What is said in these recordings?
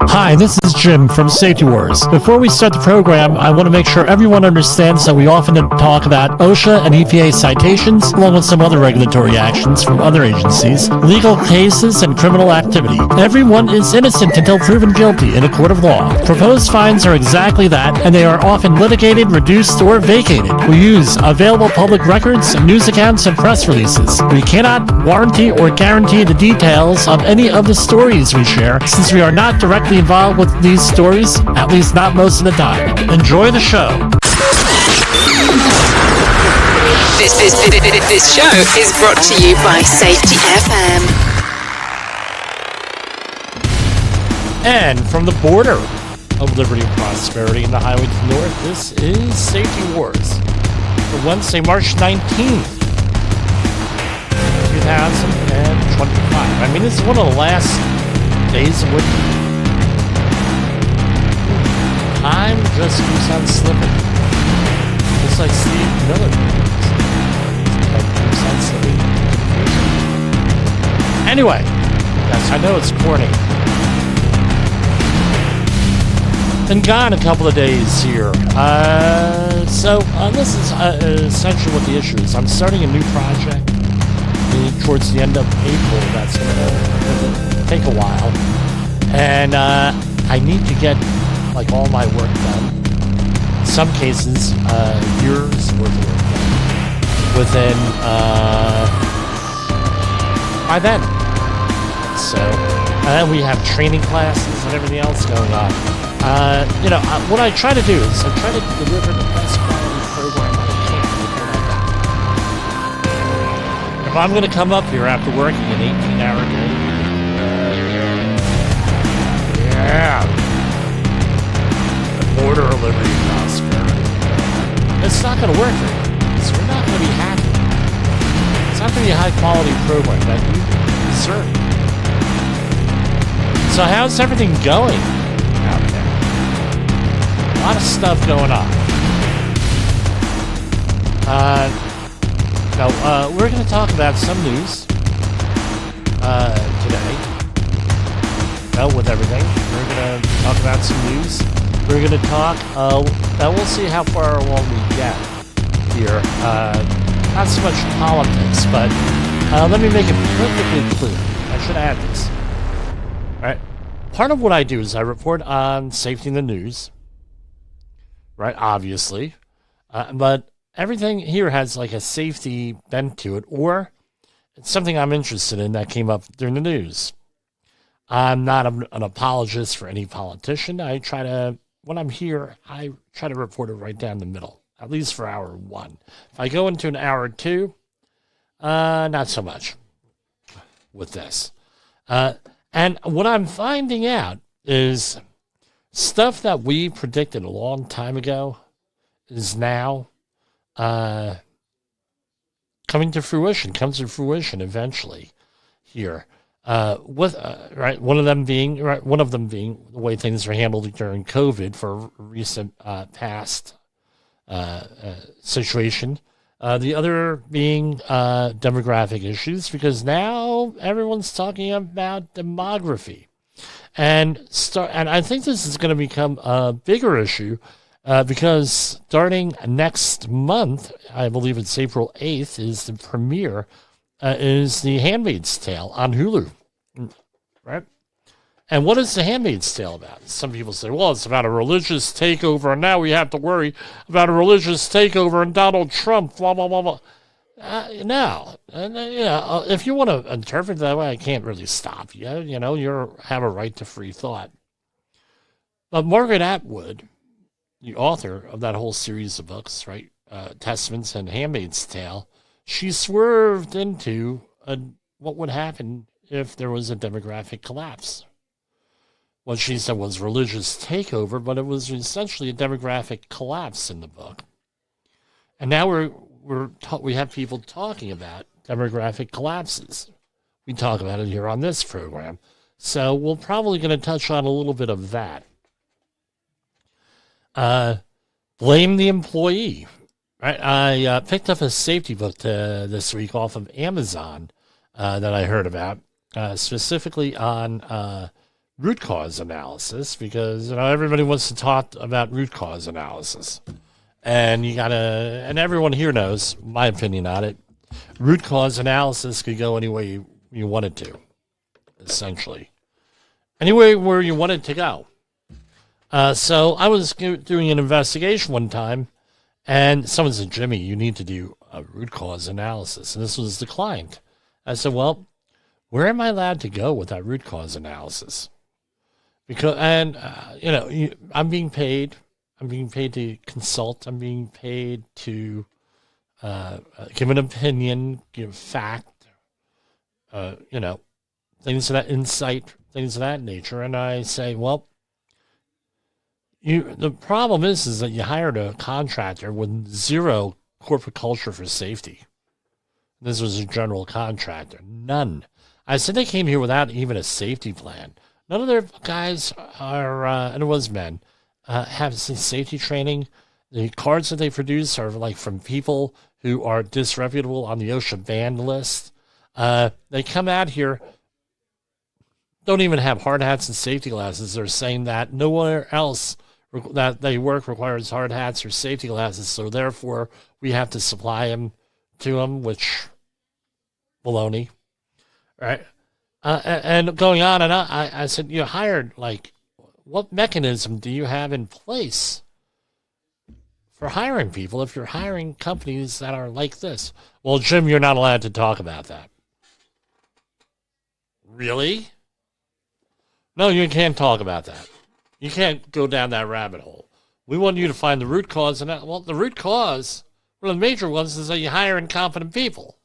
Hi, this is Jim from Safety Wars. Before we start the program, I want to make sure everyone understands that we often talk about OSHA and EPA citations, along with some other regulatory actions from other agencies, legal cases, and criminal activity. Everyone is innocent until proven guilty in a court of law. Proposed fines are exactly that, and they are often litigated, reduced, or vacated. We use available public records, news accounts, and press releases. We cannot warranty or guarantee the details of any of the stories we share, since we are not directly involved with these stories, at least not most of the time. Enjoy the show. This show is brought to you by Safety FM. And from the border of liberty and prosperity in the highway to the north, this is Safety Wars for Wednesday, March 19th, 2025. I mean, this is one of the last days of winter. Time just keeps on slipping. Just like Steve Miller. Time keeps on slipping. Anyway, yes, I know it's corny. Been gone a couple of days here. So this is essentially what the issue is. I'm starting a new project towards the end of April. That's going to take a while. And I need to get like all my work done. In some cases, years worth of work done within by then. So, and we have training classes and everything else going on. What I try to do is I try to deliver the best quality program I can. If I'm going to come up here after working an 18-hour day, border of liberty and prosperity, it's not going to work for you. So we're not going to be happy. It's not going to be a high-quality program that you deserve. So how's everything going out there? A lot of stuff going on. We're going to talk about some news today. With everything, we're going to talk about some news. We're going to talk, we'll see how far along we get here. Not so much politics, but let me make it perfectly clear. I should add this. All right. Part of what I do is I report on safety in the news, right? Obviously. But everything here has like a safety bent to it, or it's something I'm interested in that came up during the news. I'm not an apologist for any politician. When I'm here, I try to report it right down the middle, at least for hour one. If I go into an hour two, not so much with this. And what I'm finding out is stuff that we predicted a long time ago is now comes to fruition eventually here. One of them being the way things were handled during COVID for recent past situation. The other being demographic issues, because now everyone's talking about demography, and I think this is going to become a bigger issue because starting next month, I believe it's April 8th, is the premiere. Is The Handmaid's Tale on Hulu, right? And what is The Handmaid's Tale about? Some people say, well, it's about a religious takeover, and now we have to worry about a religious takeover and Donald Trump, blah, blah, blah, blah. No. If you want to interpret it that way, I can't really stop you. You have a right to free thought. But Margaret Atwood, the author of that whole series of books, right, Testaments and Handmaid's Tale, she swerved into what would happen if there was a demographic collapse. What she said was religious takeover, but it was essentially a demographic collapse in the book. And now we have people talking about demographic collapses. We talk about it here on this program. So we're probably going to touch on a little bit of that. Blame the employee. Right, I picked up a safety book this week off of Amazon that I heard about, specifically on root cause analysis because, everybody wants to talk about root cause analysis. And and everyone here knows my opinion on it. Root cause analysis could go any way you want it to, essentially. Anywhere where you want it to go. So I was doing an investigation one time, and someone said, Jimmy, you need to do a root cause analysis. And this was the client. I said, well, where am I allowed to go with that root cause analysis? Because, I'm being paid. I'm being paid to consult. I'm being paid to give an opinion, give fact, things of that insight, things of that nature. And I say, well, the problem is that you hired a contractor with zero corporate culture for safety. This was a general contractor. None. I said they came here without even a safety plan. None of their guys are, and it was men, have some safety training. The cards that they produce are like from people who are disreputable on the OSHA banned list. They come out here, don't even have hard hats and safety glasses. They're saying that nowhere else that they work requires hard hats or safety glasses, so therefore we have to supply them to them, which baloney, right? And going on and on, I said, you hired, what mechanism do you have in place for hiring people if you're hiring companies that are like this? Well, Jim, you're not allowed to talk about that. Really? No, you can't talk about that. You can't go down that rabbit hole. We want you to find the root cause. And the root cause, one of the major ones, is that you hire incompetent people.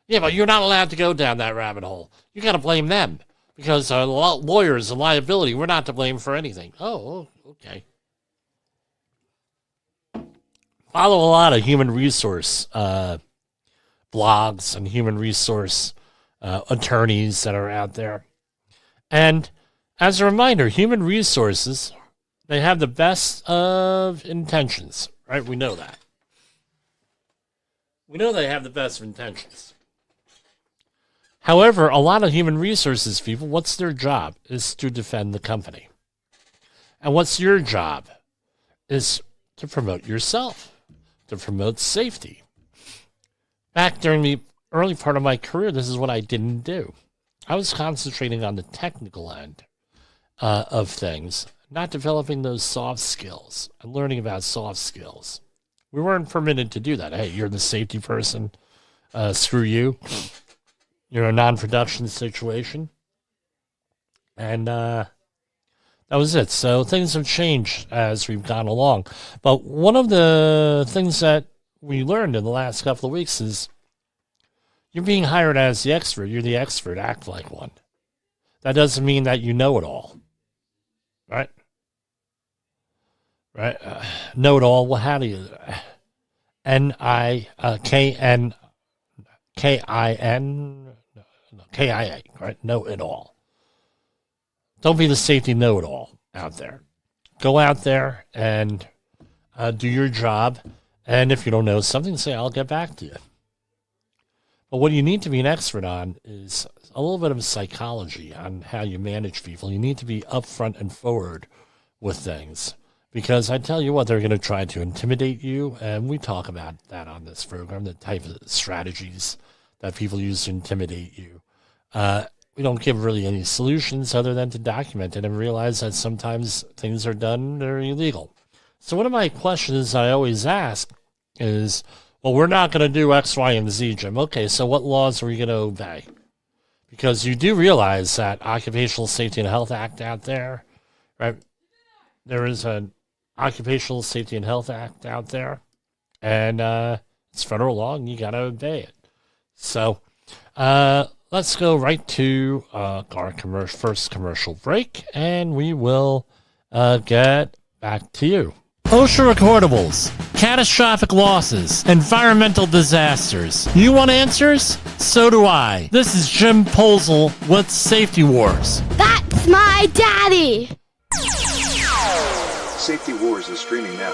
Yeah, but you're not allowed to go down that rabbit hole. You got to blame them because lawyers and liability, we're not to blame for anything. Oh, okay. Follow a lot of human resource blogs and human resource attorneys that are out there. And as a reminder, human resources, they have the best of intentions, right? We know that. We know they have the best of intentions. However, a lot of human resources people, what's their job? Is to defend the company. And what's your job? Is to promote yourself, to promote safety. Back during the early part of my career, this is what I didn't do. I was concentrating on the technical end of things, not developing those soft skills and learning about soft skills. We weren't permitted to do that. Hey, you're the safety person. Screw you. You're a non-production situation. And that was it. So things have changed as we've gone along. But one of the things that we learned in the last couple of weeks is you're being hired as the expert. You're the expert. Act like one. That doesn't mean that you know it all. Right? Right? Know it all. Well, how do you? KIA, right? Know it all. Don't be the safety know-it-all out there. Go out there and do your job. And if you don't know something, say, I'll get back to you. But what you need to be an expert on is a little bit of psychology on how you manage people. You need to be upfront and forward with things. Because I tell you what, they're going to try to intimidate you. And we talk about that on this program, the type of strategies that people use to intimidate you. We don't give really any solutions other than to document it and realize that sometimes things are done that are illegal. So one of my questions I always ask is, well, we're not going to do X, Y, and Z, Jim. Okay, so what laws are we going to obey? Because you do realize that Occupational Safety and Health Act out there, right? There is an Occupational Safety and Health Act out there, and it's federal law, and you got to obey it. So let's go right to our first commercial break, and we will get back to you. OSHA recordables, catastrophic losses, environmental disasters. You want answers? So do I. This is Jim Posel with Safety Wars. That's my daddy! Safety Wars is streaming now.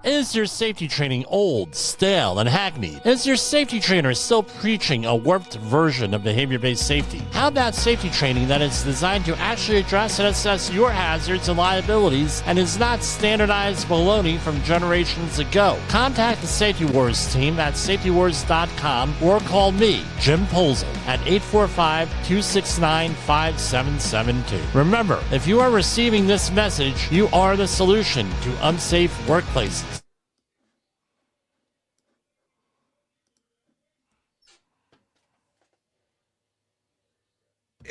Is your safety training old, stale, and hackneyed? Is your safety trainer still preaching a warped version of behavior-based safety? How about safety training that is designed to actually address and assess your hazards and liabilities and is not standardized baloney from generations ago? Contact the Safety Wars team at safetywars.com or call me, Jim Polzel, at 845-269-5772. Remember, if you are receiving this message, you are the solution to unsafe workplaces.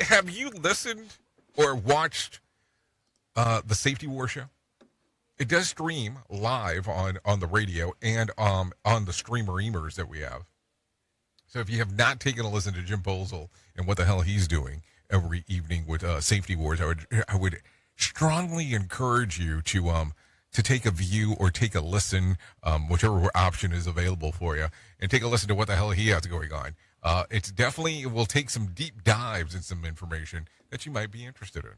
Have you listened or watched the Safety War Show? It does stream live on the radio and on the streamer-emers that we have. So if you have not taken a listen to Jim Polzel and what the hell he's doing every evening with Safety Wars, I would strongly encourage you to take a view or take a listen, whichever option is available for you, and take a listen to what the hell he has going on. It will take some deep dives and some information that you might be interested in.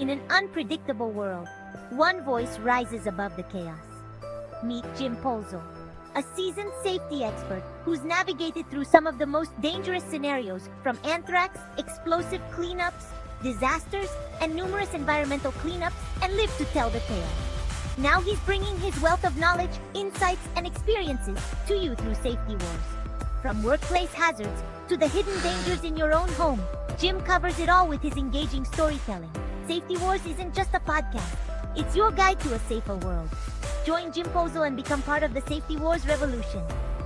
In an unpredictable world, one voice rises above the chaos. Meet Jim Polzel, a seasoned safety expert who's navigated through some of the most dangerous scenarios, from anthrax, explosive cleanups, disasters, and numerous environmental cleanups, and lived to tell the tale. Now he's bringing his wealth of knowledge, insights, and experiences to you through Safety Wars. From workplace hazards to the hidden dangers in your own home, Jim covers it all with his engaging storytelling. Safety Wars isn't just a podcast, it's your guide to a safer world. Join Jim Polzel and become part of the Safety Wars revolution.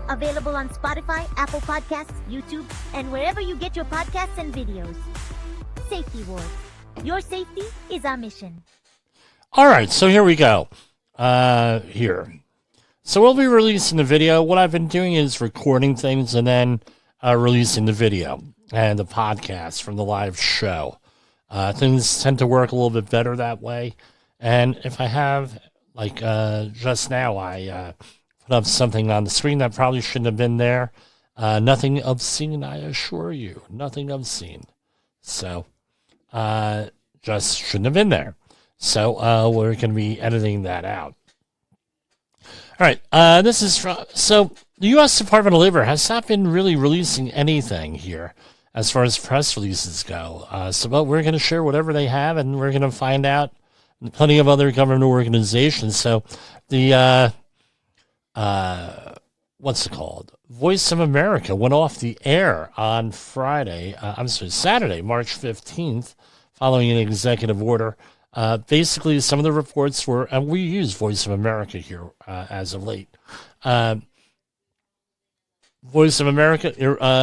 Available on Spotify, Apple Podcasts, YouTube, and wherever you get your podcasts and videos. Safety Wars. Your safety is our mission. All right, so here we go. Here. So we'll be releasing the video. What I've been doing is recording things and then releasing the video and the podcast from the live show. Things tend to work a little bit better that way. And if I have, like just now, I put up something on the screen that probably shouldn't have been there. Nothing obscene, I assure you. Nothing obscene. So, just shouldn't have been there. So, we're going to be editing that out. All right, this is from, so the U.S. Department of Labor has not been really releasing anything here as far as press releases go. But we're going to share whatever they have, and we're going to find out plenty of other government organizations. So the, what's it called? Voice of America went off the air on Saturday, March 15th, following an executive order. Basically, some of the reports were, and we use Voice of America here as of late. Voice of America,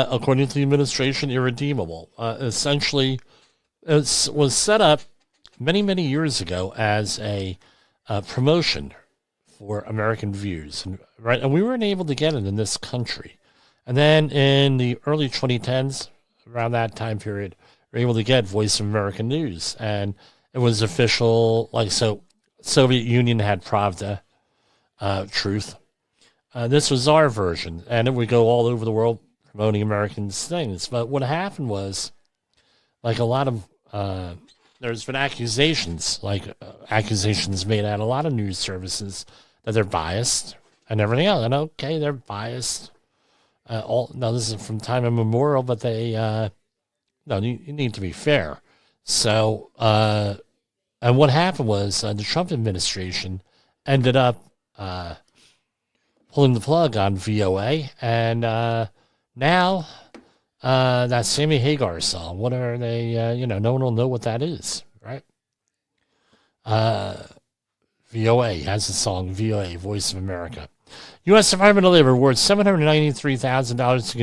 according to the administration, irredeemable. Essentially, it was set up many, many years ago as a promotion for American views, right? And we weren't able to get it in this country. And then in the early 2010s, around that time period, we were able to get Voice of America News, and it was official, like, so Soviet Union had Pravda, Truth. This was our version, and it would go all over the world promoting Americans' things. But what happened was, like a lot of, there's been accusations made at a lot of news services that they're biased and everything else. And okay, they're biased. Now, this is from time immemorial, but they, no, you need to be fair. So, and what happened was the Trump administration ended up pulling the plug on VOA, and now that Sammy Hagar song, what are they, no one will know what that is, right? VOA has a song, VOA, Voice of America. U.S. Department of Labor awards $793,000 to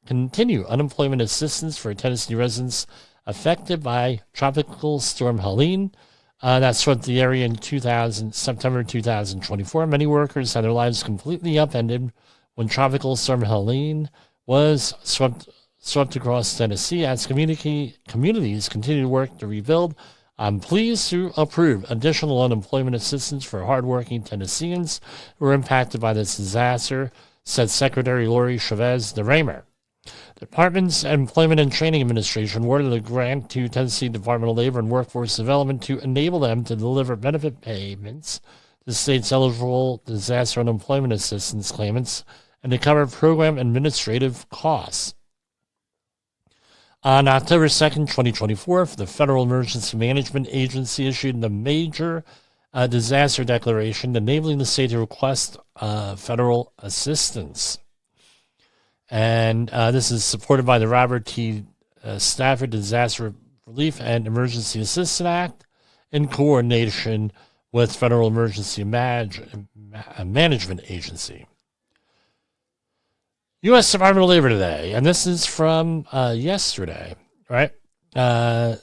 continue unemployment assistance for Tennessee residents affected by Tropical Storm Helene. That swept the area in September 2024. Many workers had their lives completely upended when Tropical Storm Helene was swept across Tennessee. As communities continue to work to rebuild, I'm pleased to approve additional unemployment assistance for hardworking Tennesseans who were impacted by this disaster, said Secretary Lori Chavez de Raymer. The Department's Employment and Training Administration awarded a grant to Tennessee Department of Labor and Workforce Development to enable them to deliver benefit payments to states eligible disaster unemployment assistance claimants and to cover program administrative costs. On October 2nd, 2024, the Federal Emergency Management Agency issued the major disaster declaration enabling the state to request federal assistance. And this is supported by the Robert T. Stafford Disaster Relief and Emergency Assistance Act in coordination with Federal Emergency Management Agency. U.S. Department of Labor today, and this is from yesterday, right? The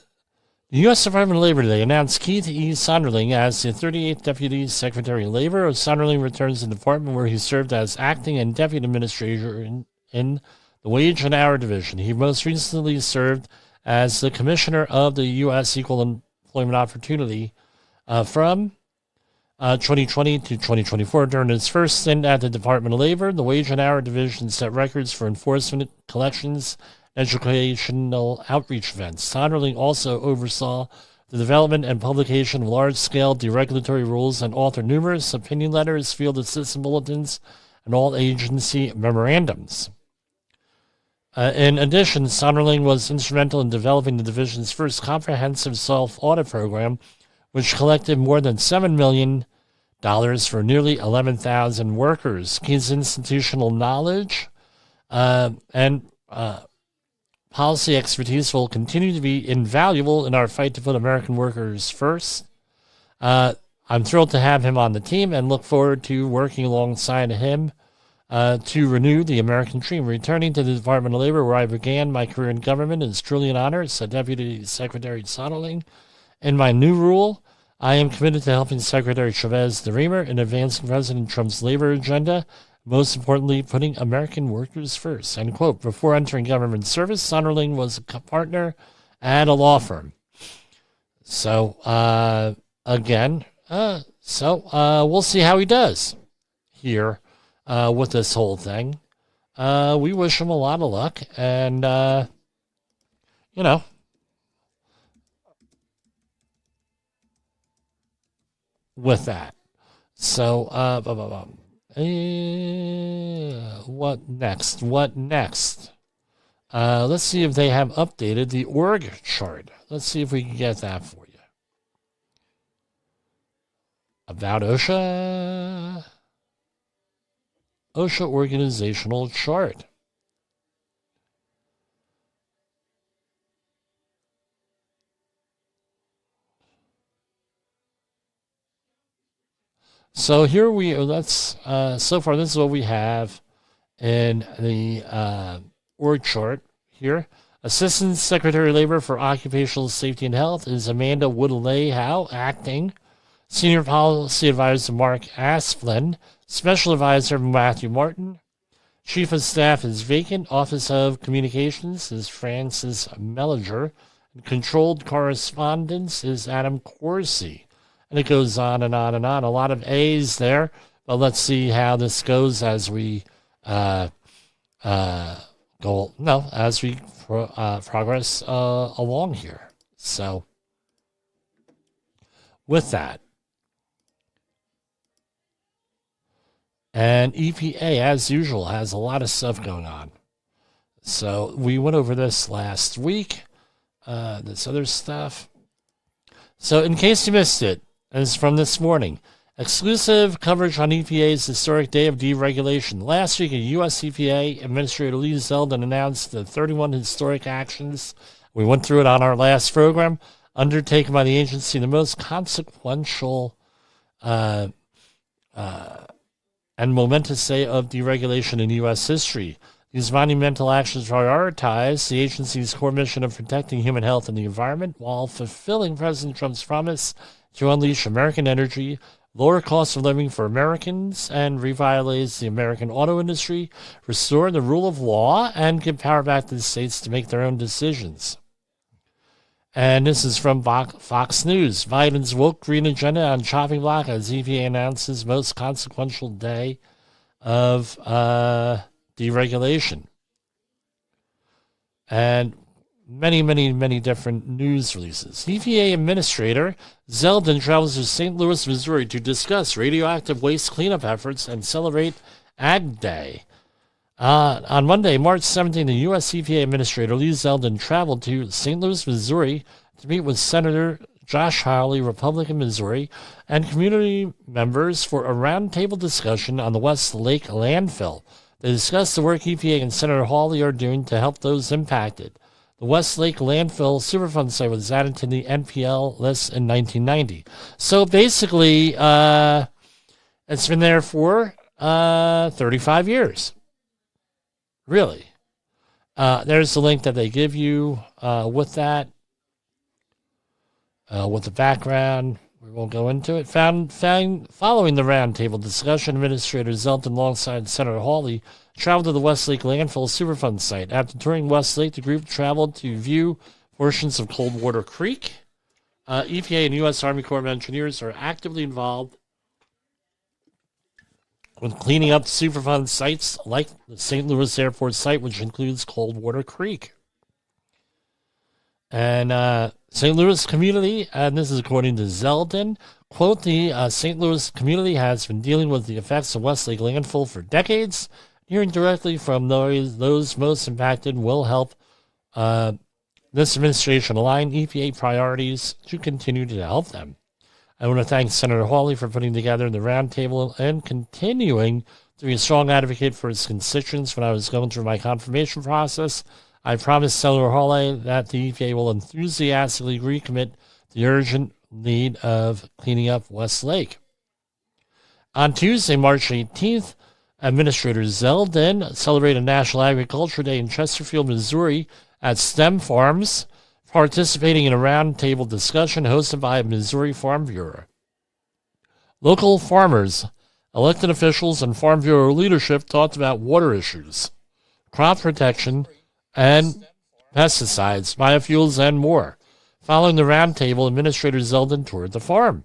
U.S. Department of Labor today announced Keith E. Sonderling as the 38th Deputy Secretary of Labor. Sonderling returns to the department where he served as acting and deputy administrator in the Wage and Hour Division. He most recently served as the Commissioner of the U.S. Equal Employment Opportunity from 2020 to 2024. During his first stint at the Department of Labor, the Wage and Hour Division set records for enforcement, collections, educational outreach events. Sonderling also oversaw the development and publication of large-scale deregulatory rules and authored numerous opinion letters, field assistance bulletins, and all-agency memorandums. In addition, Sonderling was instrumental in developing the division's first comprehensive self-audit program, which collected more than $7 million for nearly 11,000 workers. His institutional knowledge and policy expertise will continue to be invaluable in our fight to put American workers first. I'm thrilled to have him on the team and look forward to working alongside him to renew the American dream. Returning to the Department of Labor, where I began my career in government, is truly an honor, said Deputy Secretary Sonderling. In my new role, I am committed to helping Secretary Chavez DeRemer in advancing President Trump's labor agenda, most importantly, putting American workers first. End quote. Before entering government service, Sonderling was a partner at a law firm. So, we'll see how he does here with this whole thing. We wish him a lot of luck, and, with that. So, what next? Let's see if they have updated the org chart. Let's see if we can get that for you. About OSHA. OSHA organizational chart. So here so far this is what we have in the org chart here. Assistant Secretary of Labor for Occupational Safety and Health is Amanda Woodley-Howe, acting. Senior Policy Advisor Mark Asplin. Special Advisor Matthew Martin. Chief of Staff is vacant. Office of Communications is Francis Mellinger. And Controlled Correspondence is Adam Corsi. And it goes on and on and on. A lot of A's there. But let's see how this goes as we progress along here. So, with that. And EPA, as usual, has a lot of stuff going on. So we went over this last week, this other stuff. So in case you missed it, it's from this morning. Exclusive coverage on EPA's historic day of deregulation. Last week, a U.S. EPA Administrator Lee Zeldin announced the 31 historic actions. We went through it on our last program, undertaken by the agency, the most consequential and momentous day of deregulation in U.S. history. These monumental actions prioritize the agency's core mission of protecting human health and the environment while fulfilling President Trump's promise to unleash American energy, lower cost of living for Americans, and revitalize the American auto industry, restore the rule of law, and give power back to the states to make their own decisions. And this is from Fox News. Biden's woke green agenda on chopping block as EPA announces most consequential day of deregulation. And many different news releases. EPA Administrator Zeldin travels to St. Louis, Missouri to discuss radioactive waste cleanup efforts and celebrate Ag Day. On Monday, March 17th, the U.S. EPA Administrator Lee Zeldin traveled to St. Louis, Missouri to meet with Senator Josh Hawley, Republican Missouri, and community members for a roundtable discussion on the West Lake landfill. They discussed the work EPA and Senator Hawley are doing to help those impacted. The West Lake landfill Superfund site was added to the NPL list in 1990. So basically, it's been there for 35 years. Really. There's the link that they give you with that. With the background, we won't go into it. Following the roundtable discussion, Administrator Zeldin, alongside Senator Hawley, traveled to the Westlake Landfill Superfund site. After touring Westlake, the group traveled to view portions of Coldwater Creek. EPA and U.S. Army Corps of Engineers are actively involved with cleaning up Superfund sites like the St. Louis Airport site, which includes Coldwater Creek. And St. Louis community, and this is according to Zeldin, quote, the St. Louis community has been dealing with the effects of Westlake landfill for decades. Hearing directly from those most impacted will help this administration align EPA priorities to continue to help them. I want to thank Senator Hawley for putting together the roundtable and continuing to be a strong advocate for his constituents when I was going through my confirmation process. I promised Senator Hawley that the EPA will enthusiastically recommit the urgent need of cleaning up West Lake. On Tuesday, March 18th, Administrator Zeldin celebrated National Agriculture Day in Chesterfield, Missouri at STEM Farms, participating in a roundtable discussion hosted by Missouri Farm Bureau. Local farmers, elected officials, and Farm Bureau leadership talked about water issues, crop protection, and pesticides, biofuels, and more. Following the roundtable, Administrator Zeldin toured the farm.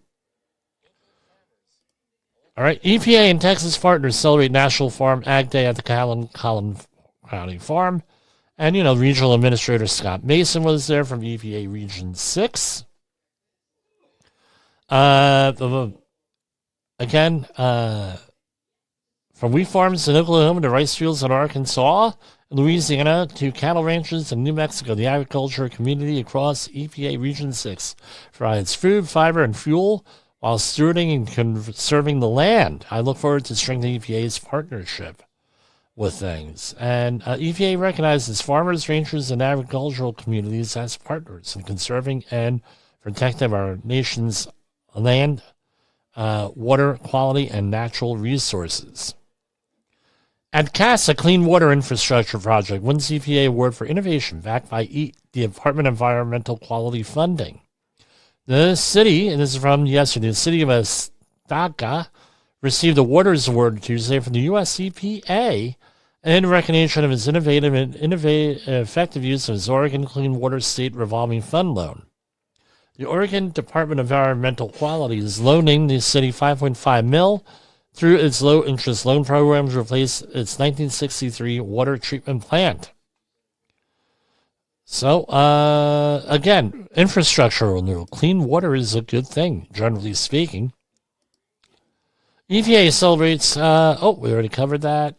All right, EPA and Texas partners celebrate National Farm Ag Day at the Collin County Farm. And, Regional Administrator Scott Mason was there from EPA Region 6. From wheat farms in Oklahoma to rice fields in Arkansas, Louisiana to cattle ranches in New Mexico, the agriculture community across EPA Region 6 provides food, fiber, and fuel while stewarding and conserving the land. I look forward to strengthening EPA's partnership with things. And EPA recognizes farmers, ranchers, and agricultural communities as partners in conserving and protecting our nation's land, water quality, and natural resources. At CASA, Clean Water Infrastructure Project wins EPA award for innovation backed by the Department of Environmental Quality funding. The city, and this is from yesterday, the city of Estaca received a Waters Award Tuesday from the U.S. EPA in recognition of its innovative and effective use of its Oregon Clean Water State Revolving Fund loan. The Oregon Department of Environmental Quality is loaning the city $5.5 million through its low-interest loan program to replace its 1963 water treatment plant. So, again, infrastructure renewal. Clean water is a good thing, generally speaking. EPA celebrates, we already covered that.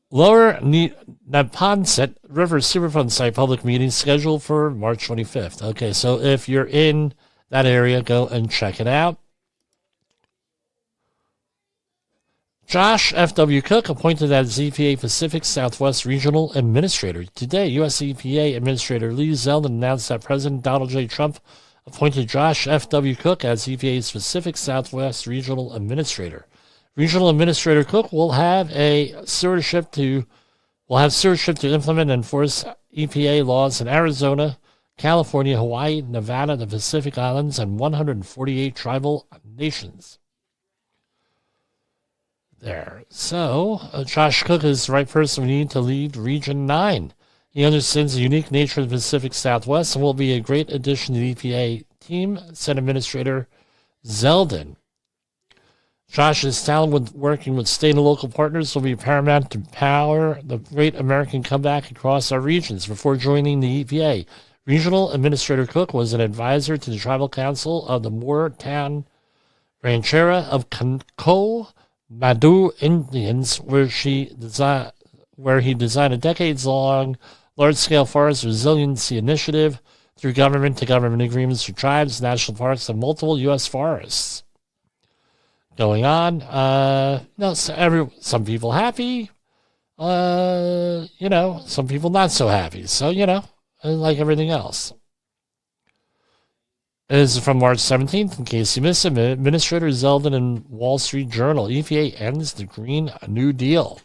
Lower Neponset River Superfund site public meeting scheduled for March 25th. Okay, so if you're in that area, go and check it out. Josh F.W. Cook appointed as EPA Pacific Southwest Regional Administrator. Today, U.S. EPA Administrator Lee Zeldin announced that President Donald J. Trump appointed Josh F.W. Cook as EPA's Pacific Southwest Regional Administrator. Regional Administrator Cook will have stewardship to implement and enforce EPA laws in Arizona, California, Hawaii, Nevada, the Pacific Islands, and 148 tribal nations. There. So, Josh Cook is the right person we need to lead Region 9. He understands the unique nature of the Pacific Southwest and will be a great addition to the EPA team, said Administrator Zeldin. Josh's talent with working with state and local partners will be paramount to power the great American comeback across our regions. Before joining the EPA, Regional Administrator Cook was an advisor to the Tribal Council of the Moortown Ranchera of Conco Madu Indians, where he designed a decades-long large-scale forest resiliency initiative through government-to-government agreements for tribes, national parks, and multiple U.S. forests. Going on, some people happy, some people not so happy. So, like everything else. This is from March 17th, in case you missed it. Administrator Zeldin in Wall Street Journal. EPA ends the Green New Deal.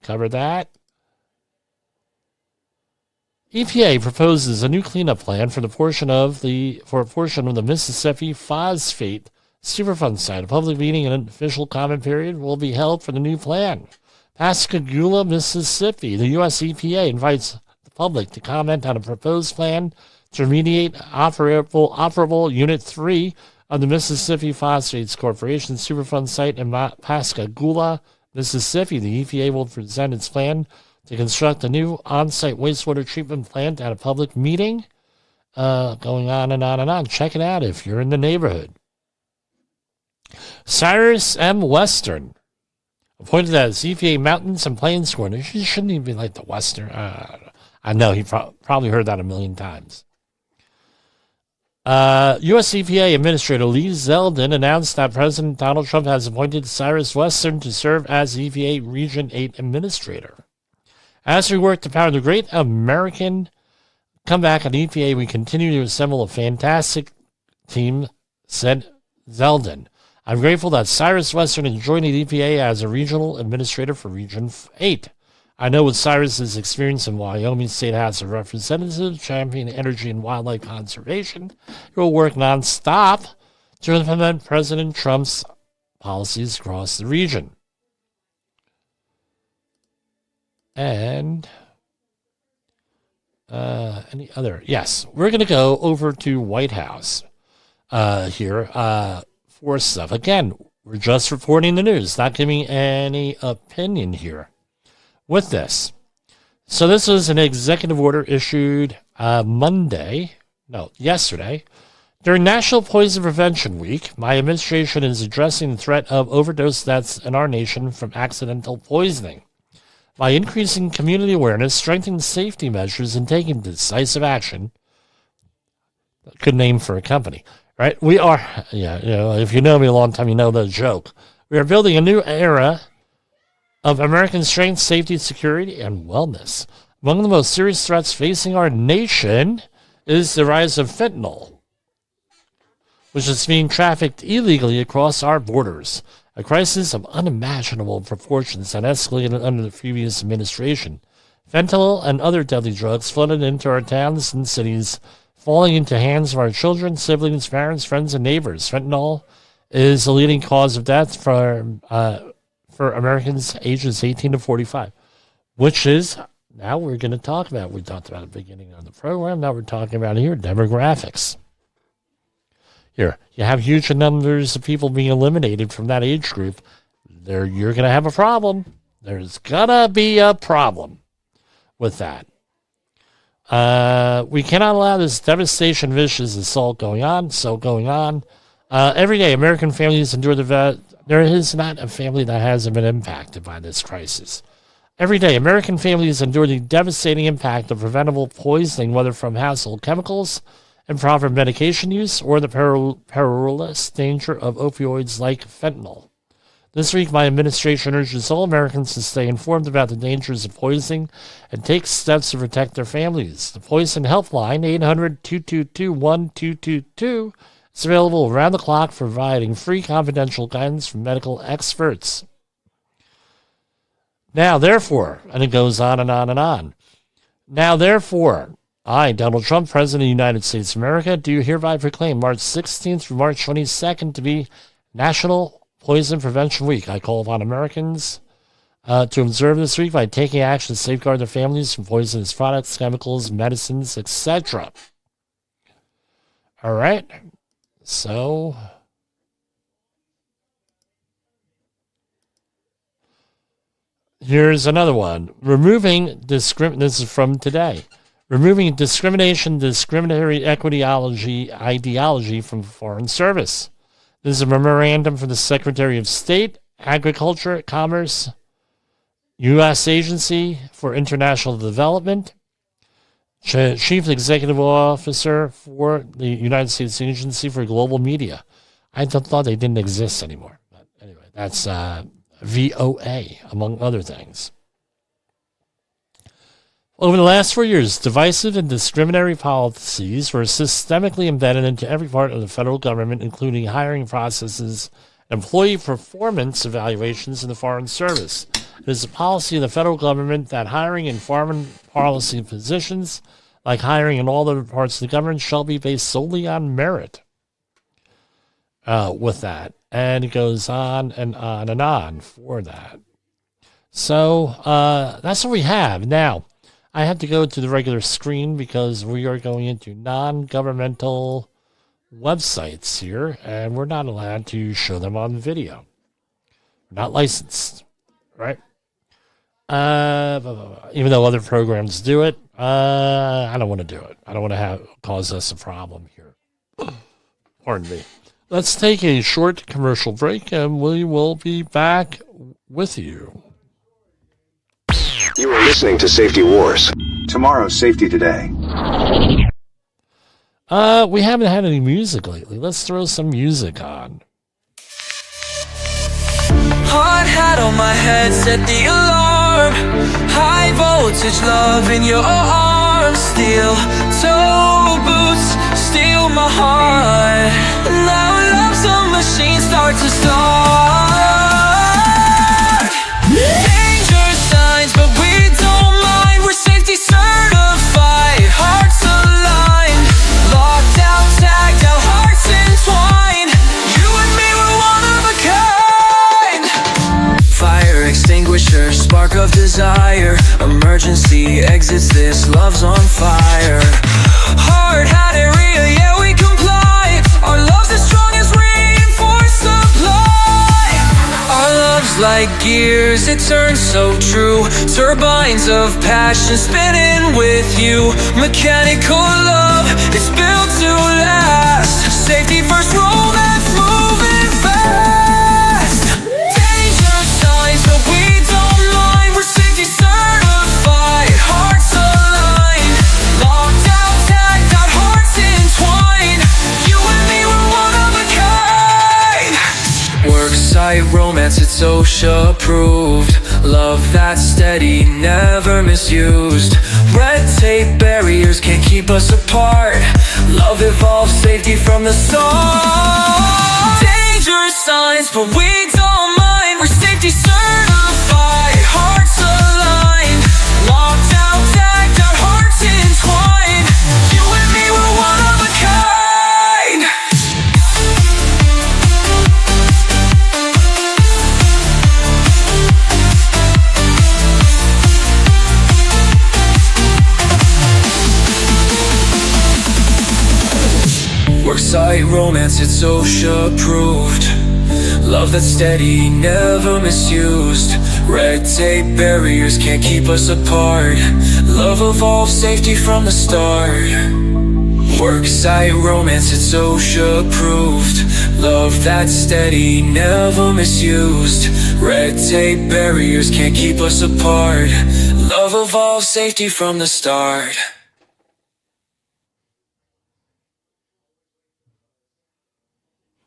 Cover that. EPA proposes a new cleanup plan for a portion of the Mississippi Phosphate Superfund site. A public meeting and an official comment period will be held for the new plan. Pascagoula, Mississippi. The U.S. EPA invites the public to comment on a proposed plan to remediate operable Unit 3 of the Mississippi Phosphates Corporation Superfund site in Pascagoula, Mississippi. The EPA will present its plan to construct a new on-site wastewater treatment plant at a public meeting. Going on and on and on. Check it out if you're in the neighborhood. Cyrus M. Western, appointed as EPA Mountains and Plains Coordinator. He shouldn't even be like the Western. I know, he probably heard that a million times. U.S. EPA Administrator Lee Zeldin announced that President Donald Trump has appointed Cyrus Western to serve as EPA Region 8 Administrator. As we work to power the great American comeback at EPA, we continue to assemble a fantastic team, said Zeldin. I'm grateful that Cyrus Western is joining EPA as a regional administrator for Region 8. I know with Cyrus's experience in Wyoming State House of Representatives, championing energy and wildlife conservation, he will work nonstop to implement President Trump's policies across the region. And any other? Yes, we're going to go over to White House here for stuff. Again, we're just reporting the news, not giving any opinion here with this. So this was an executive order issued yesterday. During National Poison Prevention Week, my administration is addressing the threat of overdose deaths in our nation from accidental poisoning. By increasing community awareness, strengthening safety measures, and taking decisive action, good name for a company, right? We are, if you know me a long time, you know the joke. We are building a new era of American strength, safety, security, and wellness. Among the most serious threats facing our nation is the rise of fentanyl, which is being trafficked illegally across our borders. A crisis of unimaginable proportions that escalated under the previous administration. Fentanyl and other deadly drugs flooded into our towns and cities, falling into hands of our children, siblings, parents, friends, and neighbors. Fentanyl is the leading cause of death for Americans ages 18 to 45, which is, now we're going to talk about, we talked about at the beginning of the program, now we're talking about here, demographics. Here, you have huge numbers of people being eliminated from that age group. You're going to have a problem. There's going to be a problem with that. We cannot allow this devastation, vicious assault going on. Every day, American families endure there is not a family that hasn't been impacted by this crisis. Every day, American families endure the devastating impact of preventable poisoning, whether from household chemicals, improper medication use, or the perilous danger of opioids like fentanyl. This week, my administration urges all Americans to stay informed about the dangers of poisoning and take steps to protect their families. The Poison Helpline, 800-222-1222, is available around the clock, providing free confidential guidance from medical experts. Now, therefore, and it goes on and on and on. Now, therefore, I, Donald Trump, President of the United States of America, do hereby proclaim March 16th through March 22nd to be National Poison Prevention Week. I call upon Americans to observe this week by taking action to safeguard their families from poisonous products, chemicals, medicines, etc. All right. So, Here's another one. This is from today. Removing discriminatory ideology from foreign service. This is a memorandum from the Secretary of State, Agriculture, Commerce, U.S. Agency for International Development, Chief Executive Officer for the United States Agency for Global Media. I thought they didn't exist anymore. But anyway, that's VOA, among other things. Over the last 4 years, divisive and discriminatory policies were systemically embedded into every part of the federal government, including hiring processes, employee performance evaluations in the Foreign Service. It is a policy of the federal government that hiring in foreign policy positions, like hiring in all other parts of the government, shall be based solely on merit. With that, and it goes on and on and on for that. So that's what we have now. I have to go to the regular screen because we are going into non-governmental websites here, and we're not allowed to show them on video. We're not licensed, right? Even though other programs do it, I don't want to do it. I don't want to cause us a problem here. Pardon me. Let's take a short commercial break, and we will be back with you. You are listening to Safety Wars. Tomorrow's Safety Today. We haven't had any music lately. Let's throw some music on. Hard hat on my head, set the alarm. High voltage love in your arms. Steel toe boots, steal my heart. Now love's a machine, start to start. Danger signs, but we don't mind. We're safety certified, hearts aligned. Locked out, tagged out, hearts entwined. You and me were one of a kind. Fire extinguisher, spark of desire. Emergency exits, this love's on fire. Hard hat area, yeah we comply. Our love's as strong as reinforced supply. Our love's like gears, it turns so true. Turbines of passion spinning with you. Mechanical love, it's built to last. Safety first, romance moving fast. Danger signs, but we don't mind. We're safety certified, hearts aligned. Locked out, tagged out, hearts entwined. You and me were one of a kind. Worksite romance, it's OSHA approved. Love that's steady, never misused. Red tape barriers can't keep us apart. Love evolves, safety from the start. Danger signs, but we don't mind. We're safety certified, hearts aligned. Locked out, tagged out, hearts entwined. You and me were one of a kind. Worksite romance, it's OSHA approved. Love that's steady, never misused. Red tape barriers can't keep us apart. Love evolves, safety from the start. Worksite romance, it's OSHA approved. Love that's steady, never misused. Red tape barriers can't keep us apart. Love evolves, safety from the start.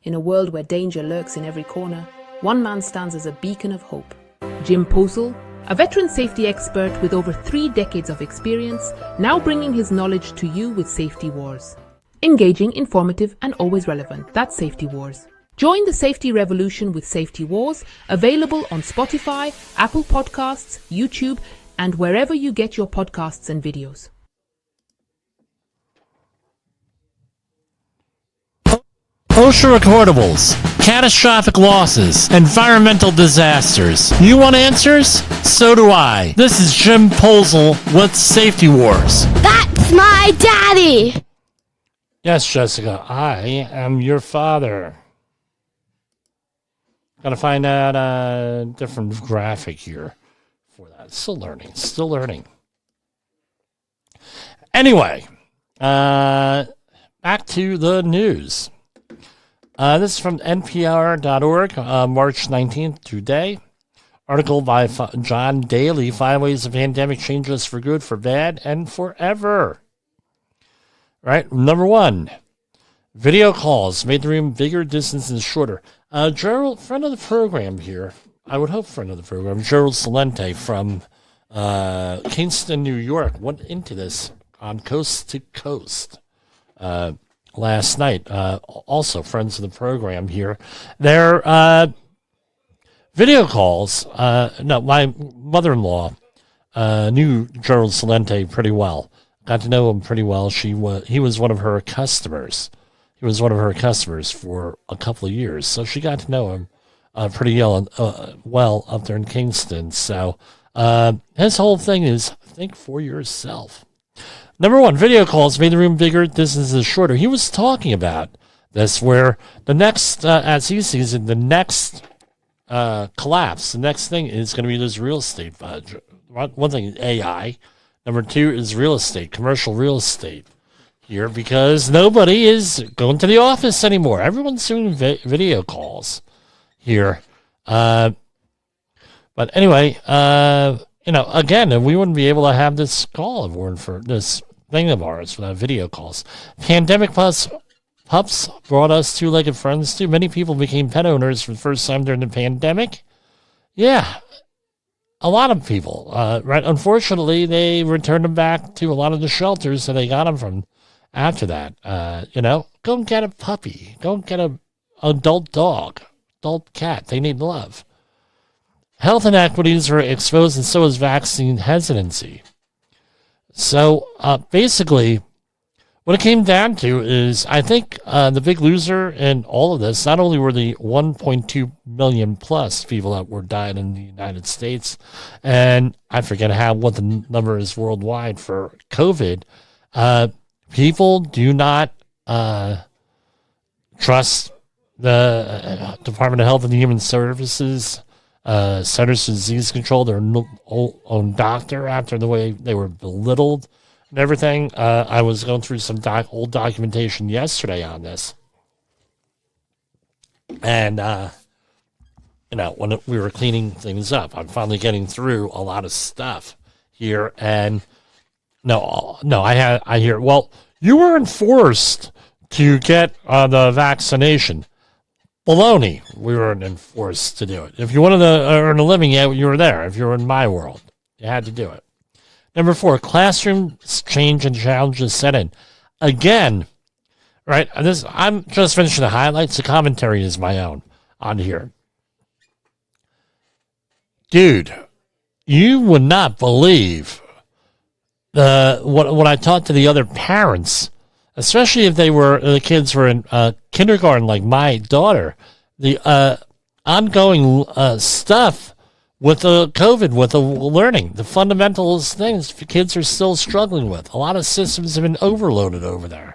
In a world where danger lurks in every corner, one man stands as a beacon of hope. Jim Posel, a veteran safety expert with over 3 decades of experience, now bringing his knowledge to you with Safety Wars. Engaging, informative, and always relevant. That's Safety Wars. Join the safety revolution with Safety Wars, available on Spotify, Apple Podcasts, YouTube, and wherever you get your podcasts and videos. OSHA recordables, catastrophic losses, environmental disasters. You want answers? So do I. This is Jim Posel with Safety Wars. That's my daddy. Yes, Jessica, I am your father. Gotta find out a different graphic here for that. Still learning. Anyway, back to the news. This is from NPR.org, March 19th today. Article by John Daly, 5 Ways the Pandemic Changed Us for Good, for Bad, and Forever. Right, number 1. Video calls made the room bigger, distances shorter. Gerald, friend of the program here, I would hope friend of the program, Gerald Salente from Kingston, New York, went into this on Coast to Coast last night. Also, friends of the program here. Their video calls, no, my mother-in-law knew Gerald Salente pretty well. Got to know him pretty well. He was one of her customers. He was one of her customers for a couple of years, so she got to know him pretty well up there in Kingston. So his whole thing is think for yourself. Number 1, video calls made the room bigger, distances shorter. He was talking about this, where the next, as he sees it, the next collapse, the next thing is going to be this real estate budget. One thing is AI. Number 2 is real estate, commercial real estate here, because nobody is going to the office anymore. Everyone's doing video calls here. But anyway, again, we wouldn't be able to have this call if it weren't for this thing of ours without video calls. Pandemic pups brought us two-legged friends too. Many people became pet owners for the first time during the pandemic. Yeah, a lot of people, right? Unfortunately, they returned them back to a lot of the shelters that they got them from after that. Go and get a puppy. Go and get an adult dog, adult cat. They need love. Health inequities are exposed, and so is vaccine hesitancy. So basically, what it came down to is, I think the big loser in all of this, not only were the 1.2 million plus people that were dying in the United States, and I forget what the number is worldwide for COVID, people do not trust the Department of Health and Human Services, Centers for Disease Control, their own doctor, after the way they were belittled and everything. I was going through some old documentation yesterday on this. And, when we were cleaning things up, I'm finally getting through a lot of stuff here. And I hear, well, you weren't forced to get the vaccination. Baloney. We weren't enforced to do it. If you wanted to earn a living, you were there. If you were in my world, you had to do it. Number 4, classroom change and challenges set in. Again, right, I'm just finishing the highlights. The commentary is my own on here. Dude, you would not believe what I talked to the other parents, especially if the kids were in kindergarten like my daughter, the ongoing stuff with the COVID, with the learning, the fundamentals things kids are still struggling with. A lot of systems have been overloaded over there.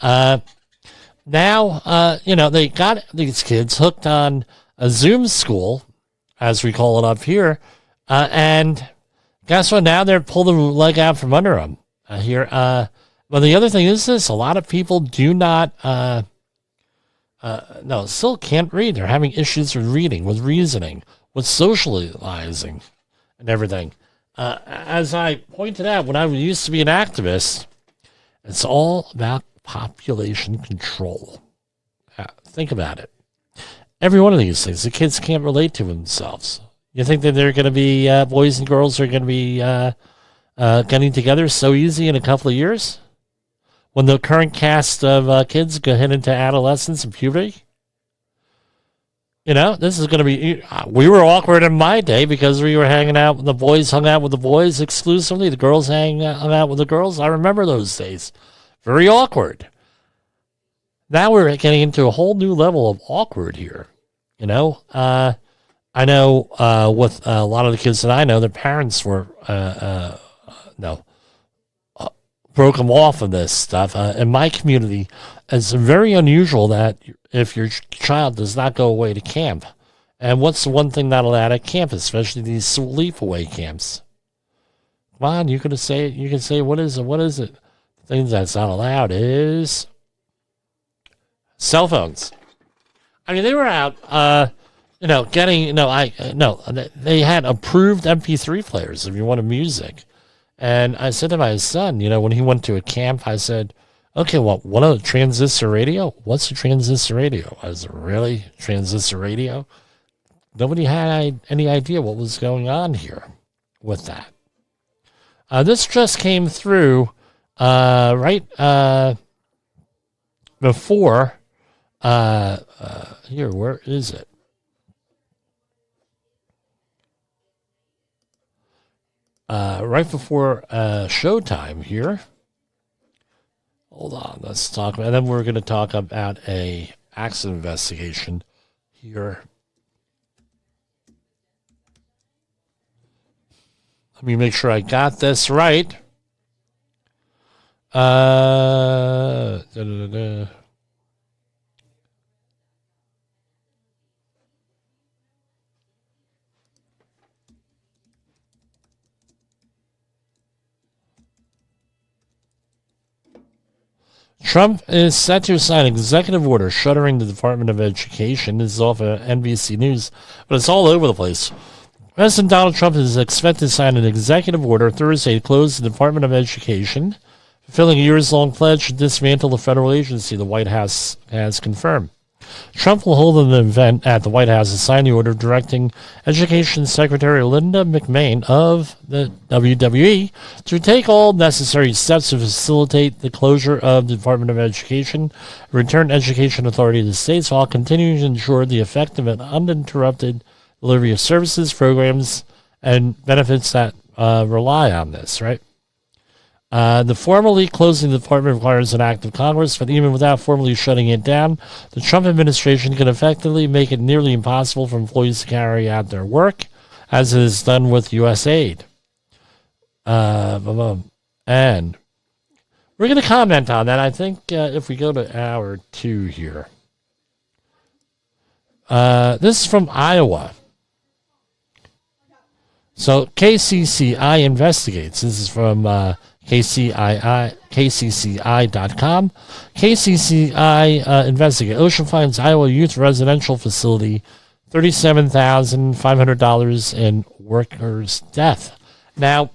Now, they got these kids hooked on a Zoom school, as we call it up here, and guess what? Now they're pulling the leg out from under them here. But the other thing is this: a lot of people do not, still can't read. They're having issues with reading, with reasoning, with socializing, and everything. As I pointed out, when I used to be an activist, it's all about population control. Think about it. Every one of these things, the kids can't relate to themselves. You think that they're going to be, boys and girls are going to be getting together so easy in a couple of years? When the current cast of kids go head into adolescence and puberty? This is going to be... we were awkward in my day because we were hanging out with the boys, hung out with the boys exclusively. The girls hung out with the girls. I remember those days. Very awkward. Now we're getting into a whole new level of awkward here. I know with a lot of the kids that I know, their parents were... broke them off of this stuff. In my community, it's very unusual that if your child does not go away to camp And what's the one thing not allowed at campus, especially these sleepaway camps? Come on, you can say it. You can say, what is it? What is it? The thing that's not allowed is cell phones. I mean, they were out, getting, they had approved MP3 players if you wanted music. And I said to my son, when he went to a camp, I said, okay, well, what a transistor radio? What's a transistor radio? I was really transistor radio? Nobody had any idea what was going on here with that. This just came through right before. Here, where is it? Right before showtime here. Hold on, let's talk about, and then we're going to talk about a accident investigation here. Let me make sure I got this right. Trump is set to sign an executive order shuttering the Department of Education. This is off of NBC News, but it's all over the place. President Donald Trump is expected to sign an executive order Thursday to close the Department of Education, fulfilling a years-long pledge to dismantle the federal agency, the White House has confirmed. Trump will hold an event at the White House to sign the order directing Education Secretary Linda McMahon of the WWE to take all necessary steps to facilitate the closure of the Department of Education and return education authority to the states while continuing to ensure the effective and uninterrupted delivery of services, programs, and benefits that rely on this, right? The formally closing the department requires an act of Congress, but even without formally shutting it down, the Trump administration can effectively make it nearly impossible for employees to carry out their work, as it is done with U.S. aid. And we're going to comment on that. I think if we go to hour 2 here. This is from Iowa. So KCCI investigates. This is from KCCI.com. KCCI investigate. OSHA finds Iowa youth residential facility $37,500 in worker's death. Now,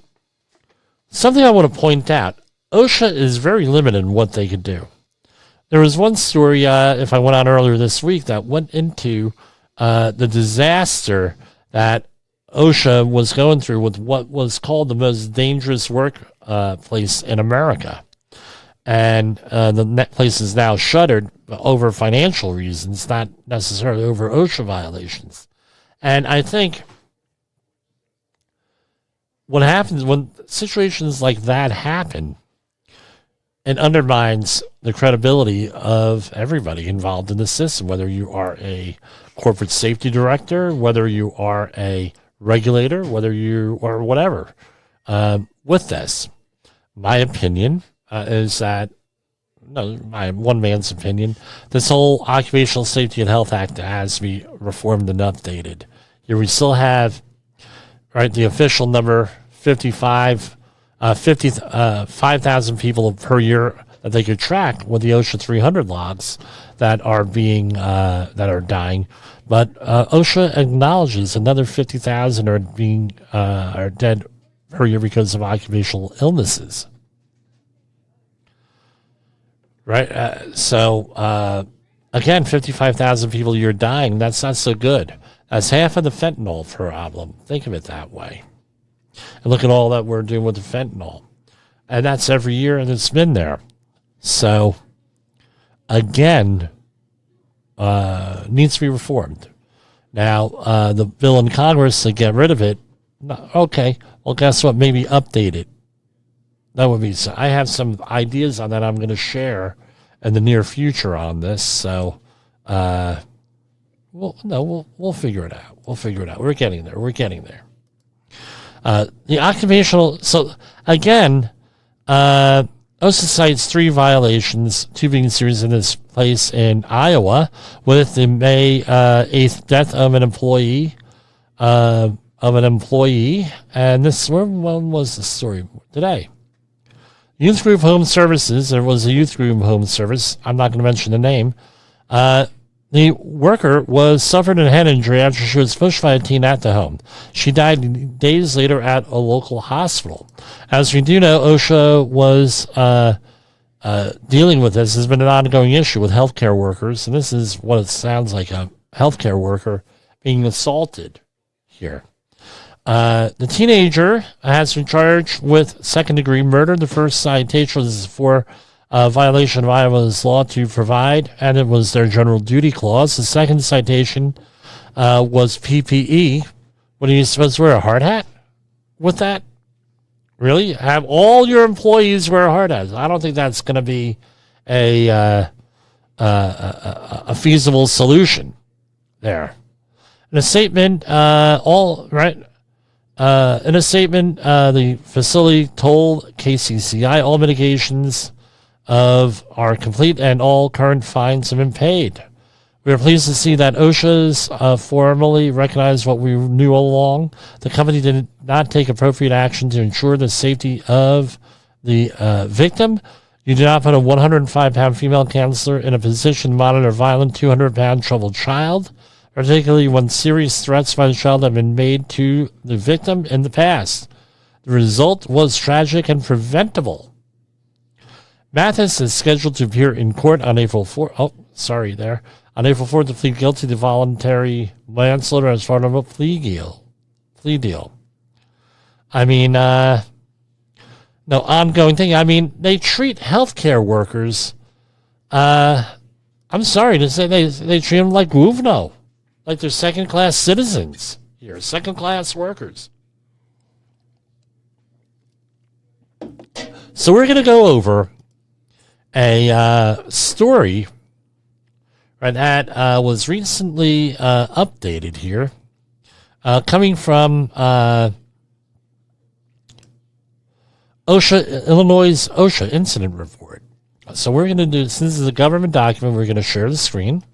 something I want to point out. OSHA is very limited in what they could do. There was one story, if I went on earlier this week, that went into the disaster that OSHA was going through with what was called the most dangerous workplace in America. And the place is now shuttered over financial reasons, not necessarily over OSHA violations. And I think what happens when situations like that happen, it undermines the credibility of everybody involved in the system, whether you are a corporate safety director, whether you are a regulator, whether you are whatever. With this, my opinion is that, my one man's opinion, this whole Occupational Safety and Health Act has to be reformed and updated. Here we still have, right, the official number 5,000 people per year that they could track with the OSHA 300 logs that are being that are dying. But OSHA acknowledges another 50,000 are dead per year because of occupational illnesses. Right. So again, 55,000 people a year dying. That's not so good. That's half of the fentanyl problem. Think of it that way. And look at all that we're doing with the fentanyl. And that's every year, and it's been there. So, again, needs to be reformed. Now, the bill in Congress to get rid of it, okay, well, guess what? Maybe update it. That would be, so I have some ideas on that I'm going to share in the near future on this. So, we'll figure it out. We'll figure it out. We're getting there. The occupational, so again, OSHA cites 3 violations, 2 being serious in this place in Iowa, with the May 8th death of an employee. And this, when was the story? Today. Youth Group Home Services, there was a Youth Group Home Service, I'm not going to mention the name. The worker suffered a head injury after she was pushed by a teen at the home. She died days later at a local hospital. As we do know, OSHA was dealing with this. Has been an ongoing issue with healthcare workers, and this is what it sounds like, a healthcare worker being assaulted here. The teenager has been charged with second-degree murder. The first citation was for violation of Iowa's law to provide, and it was their general duty clause. The second citation was PPE. What, are you supposed to wear a hard hat with that? Really? Have all your employees wear hard hats? I don't think that's going to be a feasible solution there. In a statement, the facility told KCCI all mitigations are complete and all current fines have been paid. We are pleased to see that OSHA's formally recognized what we knew all along. The company did not take appropriate action to ensure the safety of the victim. You do not put a 105-pound female counselor in a position to monitor a violent 200-pound troubled child, particularly when serious threats by the child have been made to the victim in the past. The result was tragic and preventable. Mathis is scheduled to appear in court on April 4th. On April 4th to plead guilty to voluntary manslaughter as part of a plea deal. I mean, no ongoing thing. I mean, they treat healthcare workers, I'm sorry to say, they treat them like Wuvno. Like they're second-class citizens here, second-class workers. So we're going to go over a story that was recently updated here, coming from Illinois' OSHA incident report. So we're going to do, since this is a government document, we're going to share the screen.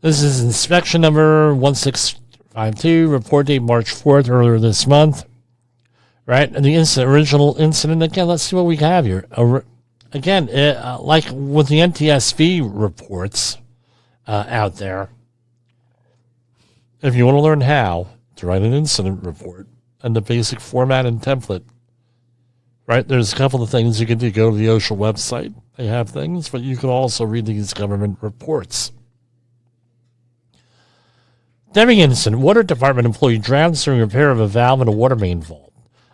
This is inspection number 1652, report date March 4th, earlier this month. Right? And the original incident, again, let's see what we have here. Again, like with the NTSB reports out there, if you want to learn how to write an incident report and the basic format and template, right, there's a couple of things you can do. Go to the OSHA website. They have things, but you can also read these government reports. Deming incident. Water department employee drowns during repair of a valve in a water main vault.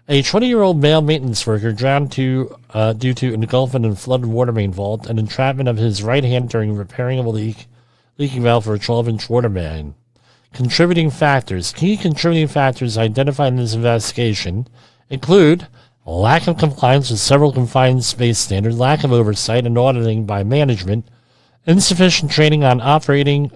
A 20-year-old male maintenance worker drowned due to engulfment in flooded water main vault and entrapment of his right hand during repairing of a leaking valve for a 12-inch water main. Contributing factors. Key contributing factors identified in this investigation include lack of compliance with several confined space standards, lack of oversight and auditing by management, insufficient training on operating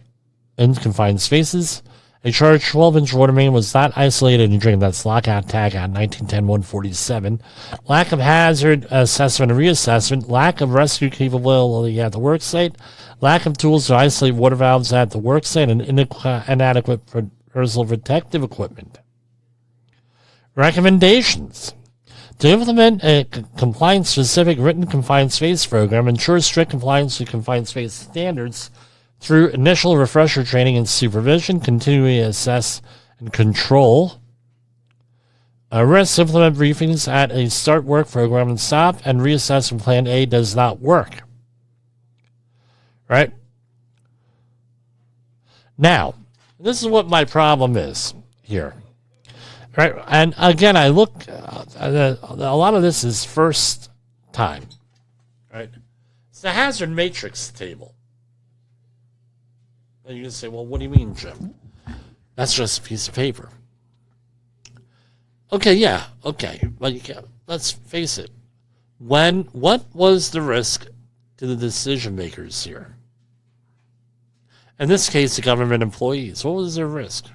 in confined spaces. A charged 12-inch water main was not isolated and drained. That's lockout tagout 1910-147. Lack of hazard assessment and reassessment. Lack of rescue capability at the worksite. Lack of tools to isolate water valves at the worksite and inadequate personal protective equipment. Recommendations. To implement a compliance-specific written confined space program, ensure strict compliance with confined space standards through initial refresher training and supervision, continually assess and control. Implement briefings at a start work program and stop and reassess when plan A does not work. Right? Now, this is what my problem is here. Right? And again, I look, a lot of this is first time. Right? It's the hazard matrix table. And you can say, well, what do you mean, Jim? That's just a piece of paper. Okay, yeah, okay. But you can't, let's face it. What was the risk to the decision makers here? In this case, the government employees. What was their risk?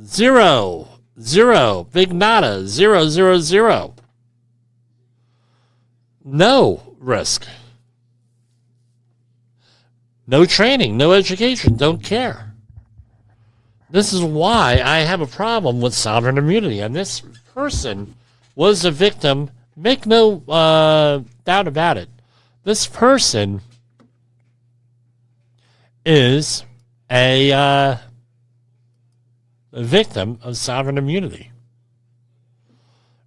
0, 0, big nada, 0, 0, 0. No risk. No training, no education, don't care. This is why I have a problem with sovereign immunity. And this person was a victim. Make no doubt about it. This person is a victim of sovereign immunity.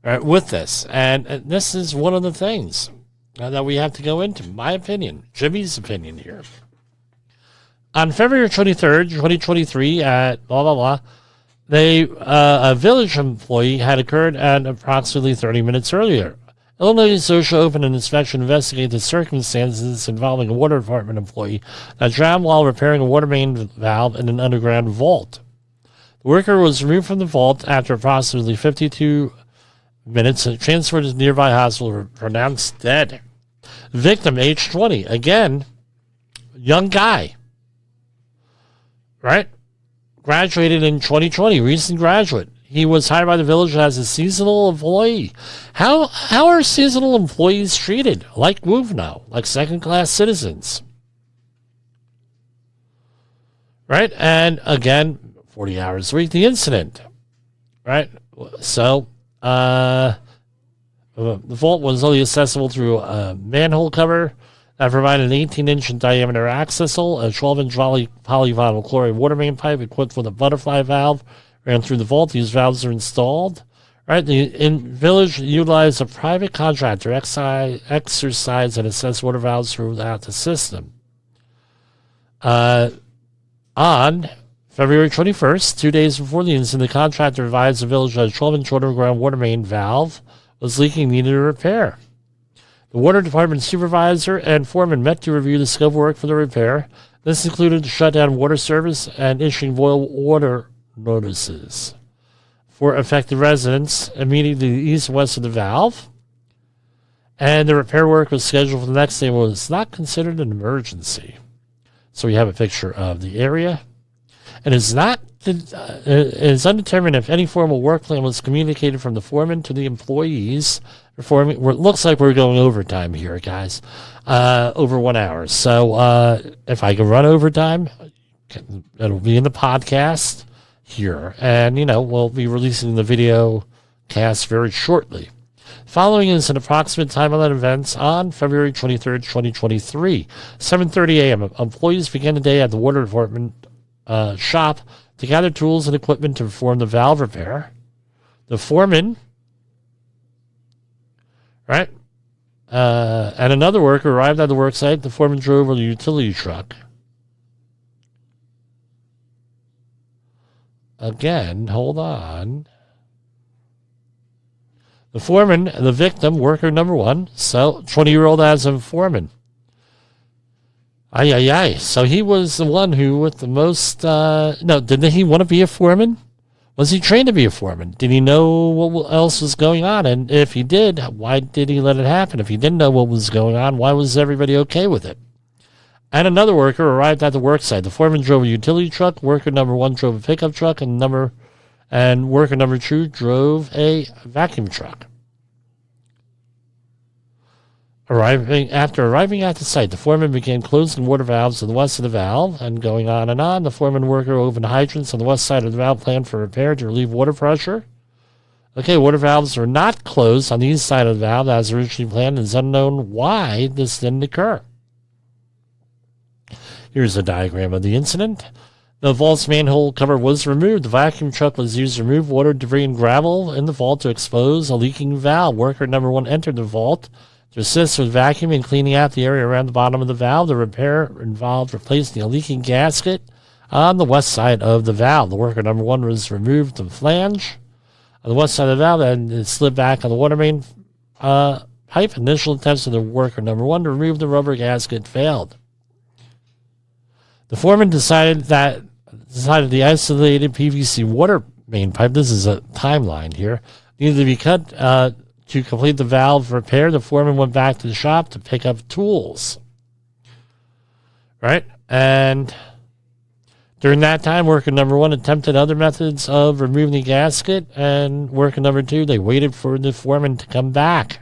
Right, with this. And this is one of the things that we have to go into. My opinion, Jimmy's opinion here. On February 23rd, 2023, at blah, blah, blah, a village employee had occurred at approximately 30 minutes earlier. Illinois OSHA opened an inspection to investigate the circumstances involving a water department employee that drowned while repairing a water main valve in an underground vault. The worker was removed from the vault after approximately 52 minutes and transferred to the nearby hospital, pronounced dead. Victim, age 20. Again, young guy. Right? Graduated in 2020, recent graduate. He was hired by the village as a seasonal employee. How are seasonal employees treated? Like now, like second-class citizens. Right? And again, 40 hours a week, the incident. Right? So, the vault was only accessible through a manhole cover that provided an 18-inch in diameter access hole. A 12-inch polyvinyl chloride water main pipe equipped with a butterfly valve ran through the vault. These valves are installed. Right, the village utilized a private contractor exercise and assess water valves throughout the system. On February 21st, 2 days before the incident, the contractor advised the village that a 12-inch underground water main valve was leaking, needed a repair. The water department supervisor and foreman met to review the scope of work for the repair. This included shut down water service and issuing boil water notices for affected residents immediately east and west of the valve. And the repair work was scheduled for the next day, but was not considered an emergency. So we have a picture of the area. And it is undetermined if any formal work plan was communicated from the foreman to the employees. It looks like we're going overtime here, guys. Over 1 hour. So if I can run overtime, it'll be in the podcast here. And, we'll be releasing the video cast very shortly. Following is an approximate time of that events on February 23rd, 2023. 7:30 a.m. Employees began the day at the water department shop to gather tools and equipment to perform the valve repair. The foreman, right, and another worker arrived at the work site. The foreman drove a utility truck. Again, hold on. The foreman, the victim, worker number 1, so 20-year-old as a foreman. So he was the one who with the most, didn't he want to be a foreman? Was he trained to be a foreman? Did he know what else was going on? And if he did, why did he let it happen? If he didn't know what was going on, why was everybody okay with it? And another worker arrived at the work site. The foreman drove a utility truck. Worker number 1 drove a pickup truck, and worker number 2 drove a vacuum truck. After arriving at the site, the foreman began closing water valves to the west of the valve and going on and on. The foreman worker opened hydrants on the west side of the valve planned for repair to relieve water pressure. Okay, water valves are not closed on the east side of the valve as originally planned. It is unknown why this didn't occur. Here's a diagram of the incident. The vault's manhole cover was removed. The vacuum truck was used to remove water, debris, and gravel in the vault to expose a leaking valve. Worker number 1 entered the vault to assist with vacuuming and cleaning out the area around the bottom of the valve. The repair involved replacing a leaking gasket on the west side of the valve. The worker number 1 was removed the flange on the west side of the valve and it slid back on the water main pipe. Initial attempts of the worker number 1 to remove the rubber gasket failed. The foreman decided the isolated PVC water main pipe, this is a timeline here, needed to be cut to complete the valve repair. The foreman went back to the shop to pick up tools. Right? And During that time, worker number 1 attempted other methods of removing the gasket, and worker number 2, they waited for the foreman to come back.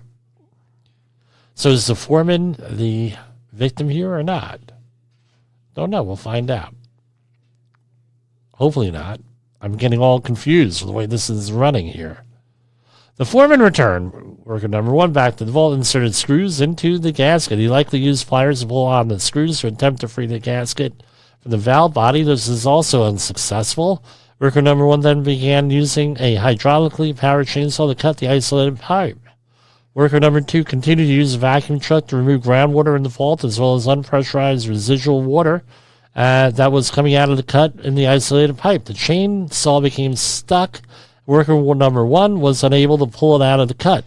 So is the foreman the victim here or not? Don't know. We'll find out. Hopefully not. I'm getting all confused with the way this is running here. The foreman returned, worker number 1, back to the vault, inserted screws into the gasket. He likely used pliers to pull on the screws to attempt to free the gasket from the valve body. This is also unsuccessful. Worker number 1 then began using a hydraulically powered chainsaw to cut the isolated pipe. Worker number 2 continued to use a vacuum truck to remove groundwater in the vault, as well as unpressurized residual water that was coming out of the cut in the isolated pipe. The chainsaw became stuck. Worker number 1 was unable to pull it out of the cut.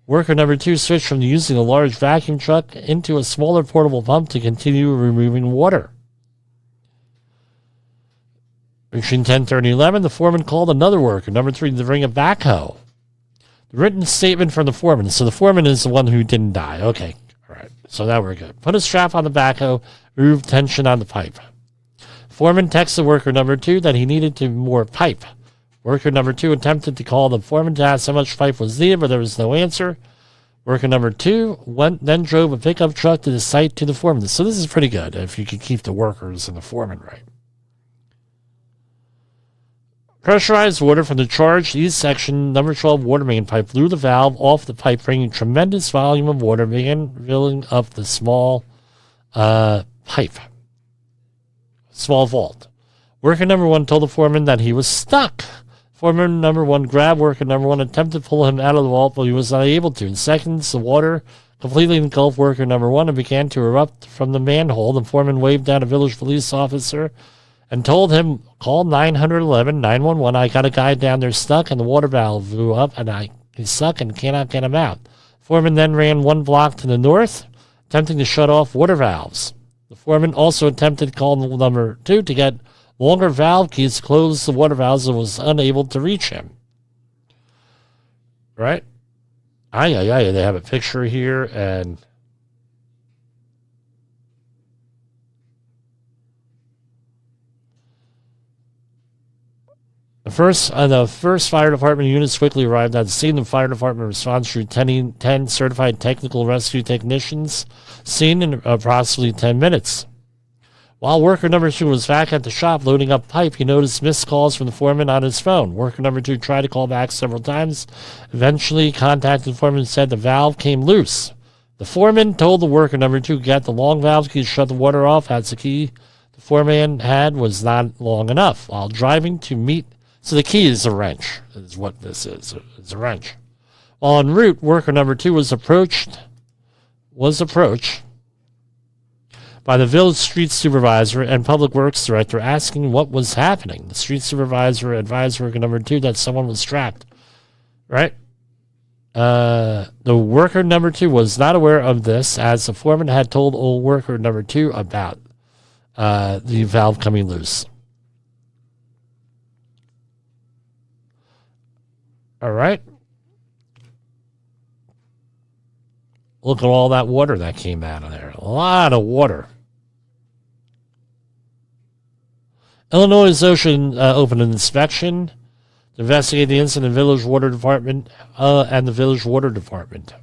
Worker number 2 switched from using a large vacuum truck into a smaller portable pump to continue removing water. Reaching 10:30-11, the foreman called another worker, number 3, to bring a backhoe. The written statement from the foreman. So the foreman is the one who didn't die. Okay, all right. So now we're good. Put a strap on the backhoe, remove tension on the pipe. Foreman texted worker number 2 that he needed more pipe. Worker number 2 attempted to call the foreman to ask how much pipe was needed, but there was no answer. Worker number 2 then drove a pickup truck to the site to the foreman. So this is pretty good if you could keep the workers and the foreman right. Pressurized water from the charged east section number 12 water main pipe blew the valve off the pipe, bringing tremendous volume of water, began filling up the small vault. Worker number 1 told the foreman that he was stuck. Foreman number 1 grabbed worker number 1, attempted to pull him out of the vault, but he was not able to. In seconds, the water completely engulfed worker number 1 and began to erupt from the manhole. The foreman waved down a village police officer and told him, call 911. I got a guy down there stuck, and the water valve blew up, and he's stuck and cannot get him out. Foreman then ran 1 block to the north, attempting to shut off water valves. The foreman also attempted to call number 2 to get longer valve keys to close the water valves and was unable to reach him. Right? They have a picture here, and the first fire department units quickly arrived at the scene. The fire department responds through 10 certified technical rescue technicians seen in approximately 10 minutes. While worker number 2 was back at the shop loading up pipe, he noticed missed calls from the foreman on his phone. Worker number 2 tried to call back several times. Eventually contacted the foreman and said the valve came loose. The foreman told the worker number 2 to get the long valve key to shut the water off, as the key the foreman had was not long enough. While driving to meet So the key is a wrench, is what this is. It's a wrench. While en route, worker number 2 was approached by the village street supervisor and public works director asking what was happening. The street supervisor advised worker number 2 that someone was trapped. Right? The worker number 2 was not aware of this, as the foreman had told old worker number 2 about the valve coming loose. All right. Look at all that water that came out of there. A lot of water. Illinois OSHA opened an inspection to investigate the incident in Village Water Department and the Village Water Department.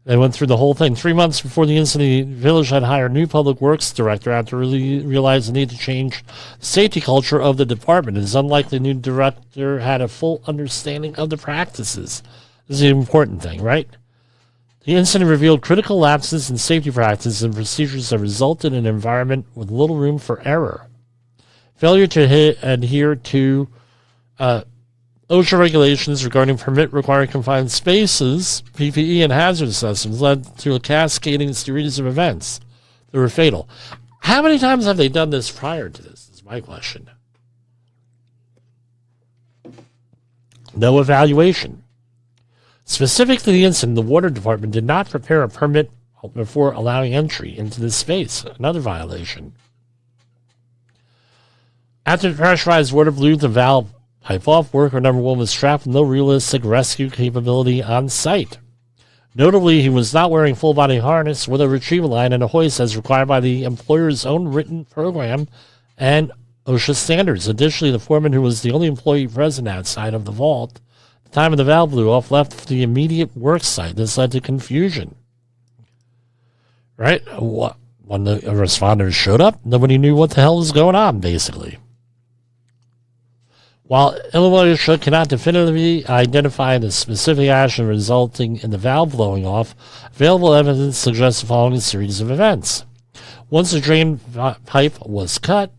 They went through the whole thing. 3 months before the incident, the village had hired a new public works director after realize the need to change the safety culture of the department. It is unlikely the new director had a full understanding of the practices. This is the important thing, right? The incident revealed critical lapses in safety practices and procedures that resulted in an environment with little room for error. Failure to adhere to OSHA regulations regarding permit requiring confined spaces, PPE, and hazard assessments led to a cascading series of events that were fatal. How many times have they done this prior to this, is my question. No evaluation. Specific to the incident, the water department did not prepare a permit before allowing entry into this space. Another violation. After the pressurized water blew the valve pipe off, worker number 1 was trapped with no realistic rescue capability on site. Notably, he was not wearing full-body harness with a retrieval line and a hoist as required by the employer's own written program and OSHA standards. Additionally, the foreman, who was the only employee present outside of the vault at the time of the valve blew off, left for the immediate work site. This led to confusion. Right? When the responders showed up, nobody knew what the hell was going on, basically. While Illinois OSHA cannot definitively identify the specific action resulting in the valve blowing off, available evidence suggests the following series of events. Once the drain pipe was cut,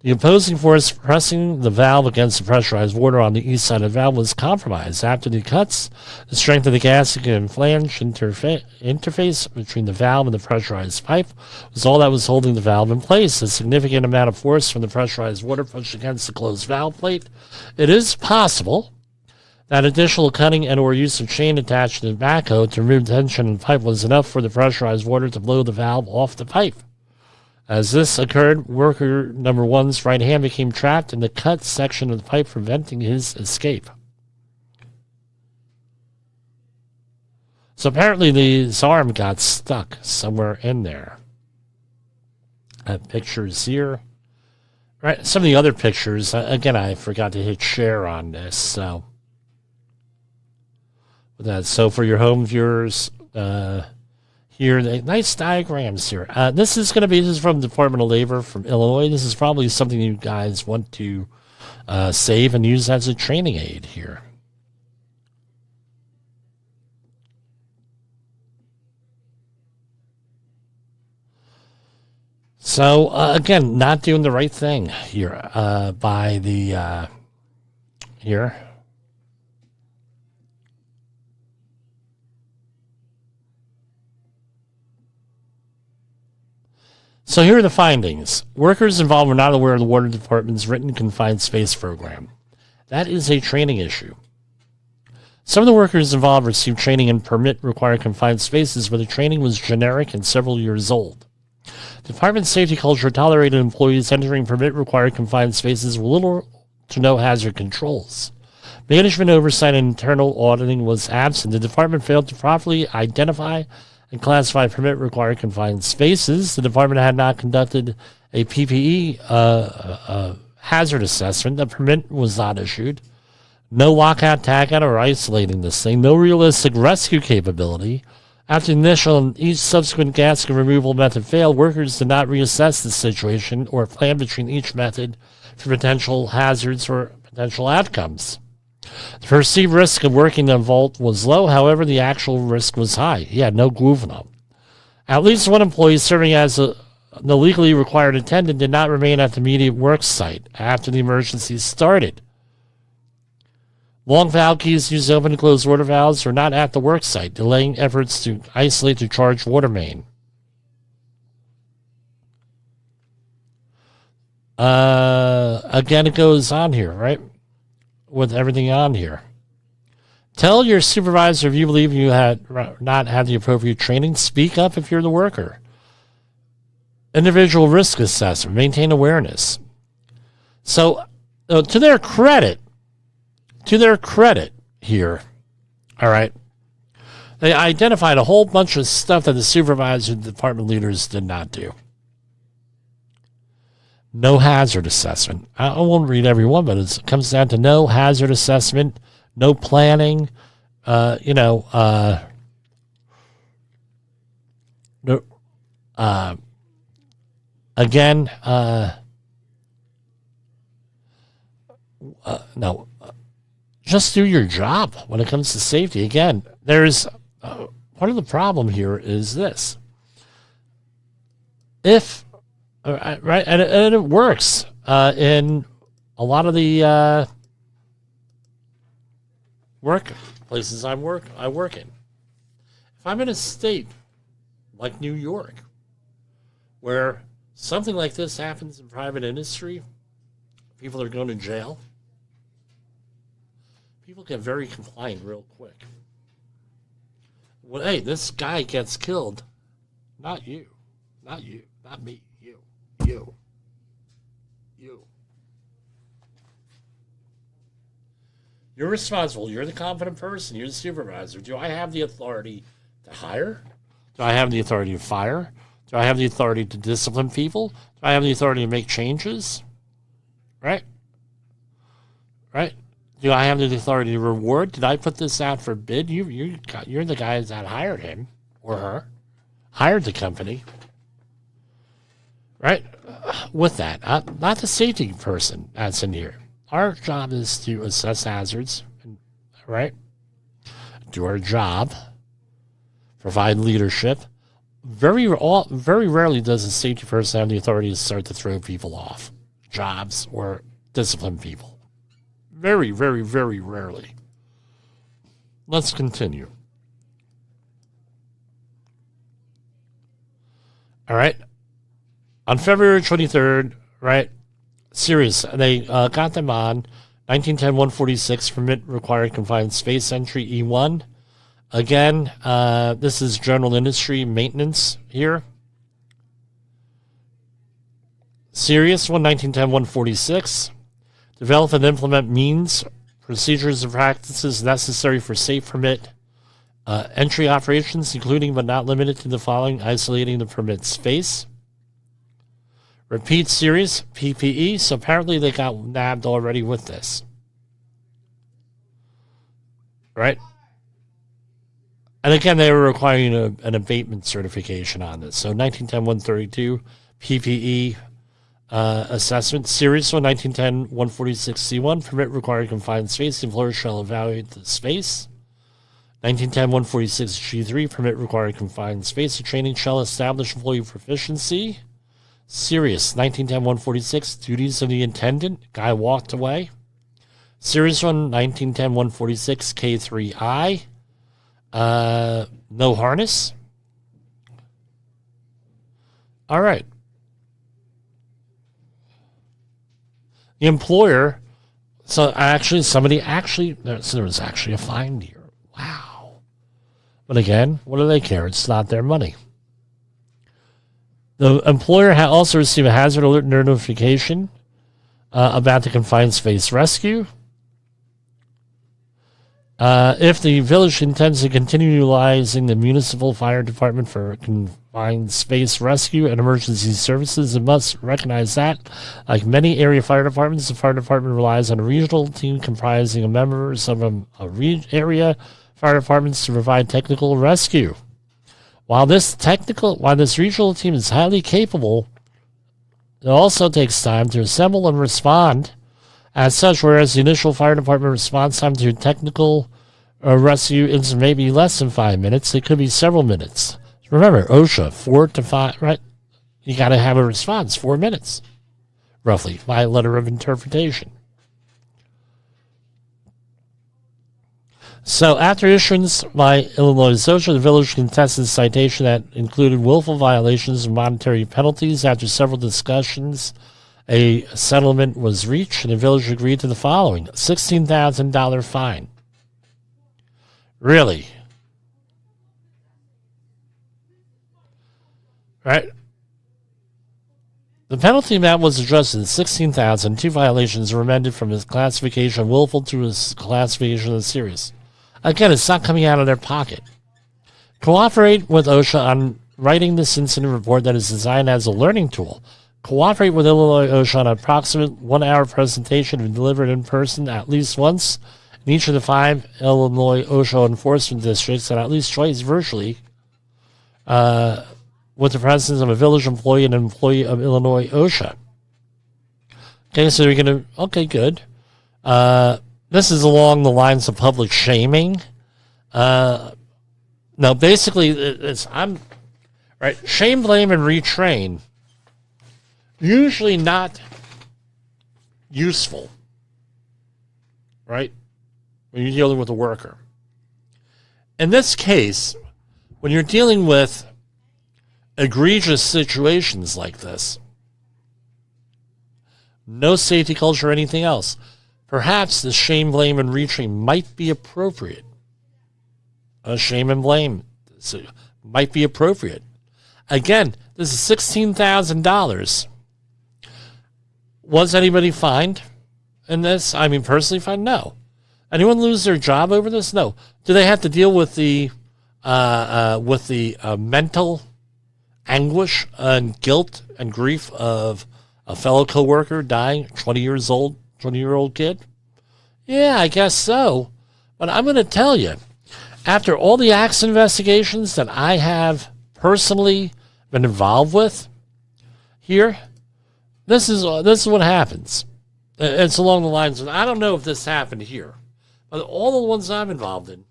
the opposing force pressing the valve against the pressurized water on the east side of the valve was compromised. After the cuts, the strength of the gasket and flange interface between the valve and the pressurized pipe was all that was holding the valve in place. A significant amount of force from the pressurized water pushed against the closed valve plate. It is possible that additional cutting and or use of chain attached to the backhoe to remove tension in the pipe was enough for the pressurized water to blow the valve off the pipe. As this occurred, worker number one's right hand became trapped in the cut section of the pipe, preventing his escape. So apparently his arm got stuck somewhere in there. I have pictures here. Right, some of the other pictures, again, I forgot to hit share on this. So for your home viewers, here, nice diagrams here. This is from the Department of Labor from Illinois. This is probably something you guys want to save and use as a training aid here. So, again, not doing the right thing here by the here. So here are the findings. Workers involved were not aware of the Water Department's written confined space program. That is a training issue. Some of the workers involved received training in permit-required confined spaces, but the training was generic and several years old. The department's safety culture tolerated employees entering permit-required confined spaces with little to no hazard controls. Management oversight and internal auditing was absent. The department failed to properly identify and classify permit-required confined spaces. The department had not conducted a PPE hazard assessment. The permit was not issued. No lockout, tagout, or isolating this thing. No realistic rescue capability. After the initial and each subsequent gasket removal method failed, workers did not reassess the situation or plan between each method for potential hazards or potential outcomes. The perceived risk of working the vault was low, however, the actual risk was high. He had no juvenile. At least one employee serving as the legally required attendant did not remain at the immediate work site after the emergency started. Long valve keys used to open and close water valves were not at the work site, delaying efforts to isolate the charged water main. Again, it goes on here, right? With everything on here. Tell your supervisor if you believe you had not had the appropriate training. Speak up if you're the worker. Individual risk assessment. Maintain awareness. So, to their credit here, all right, they identified a whole bunch of stuff that the supervisor and department leaders did not do. No hazard assessment. I won't read every one, but it comes down to no hazard assessment, no planning, just do your job when it comes to safety. Again, there's part of the problem here is this. If right, and it works in a lot of the work places I work in. If I'm in a state like New York, where something like this happens in private industry, people are going to jail. People get very compliant real quick. Well, hey, this guy gets killed. Not you, not me. You. You're responsible. You're the competent person. You're the supervisor. Do I have the authority to hire? Do I have the authority to fire? Do I have the authority to discipline people? Do I have the authority to make changes? Right? Right? Do I have the authority to reward? Did I put this out for bid? You're the guys that hired him or her, hired the company. Right? With that, not the safety person that's in here. Our job is to assess hazards, right? Do our job, provide leadership. Very rarely does a safety person have the authority to start to throw people off jobs or discipline people. Very, very, very rarely. Let's continue. All right. On February 23rd, right, Sirius, they got them on 1910-146 permit required confined space entry E1. Again, this is general industry maintenance here. Sirius 1910-146. Develop and implement means, procedures, and practices necessary for safe permit entry operations, including but not limited to the following: isolating the permit space. Repeat series, PPE. So apparently they got nabbed already with this. Right? And again, they were requiring an abatement certification on this. So 1910-132 PPE assessment. Series 1910-146C1. Permit required confined space. The employer shall evaluate the space. 1910-146G3. Permit required confined space. The training shall establish employee proficiency. Serious 1910-146 duties of the attendant. Guy walked away. Series 1910-146 K3I. No harness. All right. The employer. So actually, there was actually a fine here. Wow. But again, what do they care? It's not their money. The employer also received a hazard alert notification about the confined space rescue. If the village intends to continue utilizing the municipal fire department for confined space rescue and emergency services, it must recognize that, like many area fire departments, the fire department relies on a regional team comprising of members of area fire departments to provide technical rescue. While this regional team is highly capable, it also takes time to assemble and respond. As such, whereas the initial fire department response time to technical rescue is maybe less than 5 minutes, it could be several minutes. Remember, OSHA, 4 to 5, right? You got to have a response, 4 minutes, roughly, by letter of interpretation. So after issuance by Illinois OSHA, the village contested a citation that included willful violations and monetary penalties. After several discussions, a settlement was reached, and the village agreed to the following: $16,000 fine. Really? Right? The penalty amount was adjusted to $16,000. 2 violations were amended from his classification of willful to his classification of serious. Again, it's not coming out of their pocket. Cooperate with OSHA on writing this incident report that is designed as a learning tool. Cooperate with Illinois OSHA on an approximate 1-hour presentation and delivered in person at least once in each of the 5 Illinois OSHA enforcement districts and at least twice virtually with the presence of a village employee and an employee of Illinois OSHA. Okay, so you're going to... Okay, good. This is along the lines of public shaming. No, basically, right. Shame, blame, and retrain. Usually not useful, right? When you're dealing with a worker. In this case, when you're dealing with egregious situations like this, no safety culture or anything else, perhaps the shame, blame, and retrain might be appropriate. Shame and blame might be appropriate. Again, this is $16,000. Was anybody fined in this? I mean, personally fined? No. Anyone lose their job over this? No. Do they have to deal with the mental anguish and guilt and grief of A fellow coworker dying, 20-year-old kid? Yeah, I guess so. But I'm going to tell you, after all the accident investigations that I have personally been involved with here, this is what happens. It's along the lines of, I don't know if this happened here, but all the ones I'm involved in,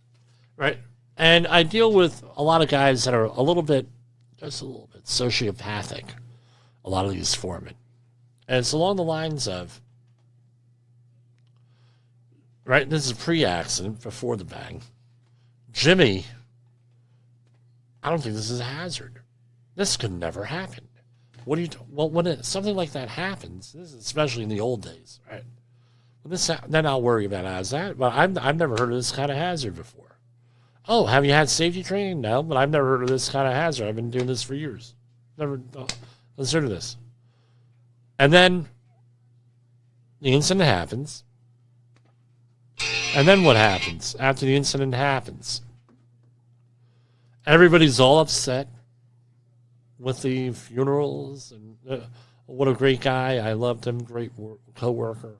right? And I deal with a lot of guys that are just a little bit sociopathic, a lot of these foremen. And it's along the lines of, right, this is pre-accident, before the bang. Jimmy, I don't think this is a hazard. This could never happen. What do you? Well, when something like that happens, this is especially in the old days, right? Then I'll worry about that. But I've never heard of this kind of hazard before. Oh, have you had safety training? No, but I've never heard of this kind of hazard. I've been doing this for years. Never consider this. And then the incident happens. And then what happens after the incident happens? Everybody's all upset with the funerals and what a great guy. I loved him. Great co-worker.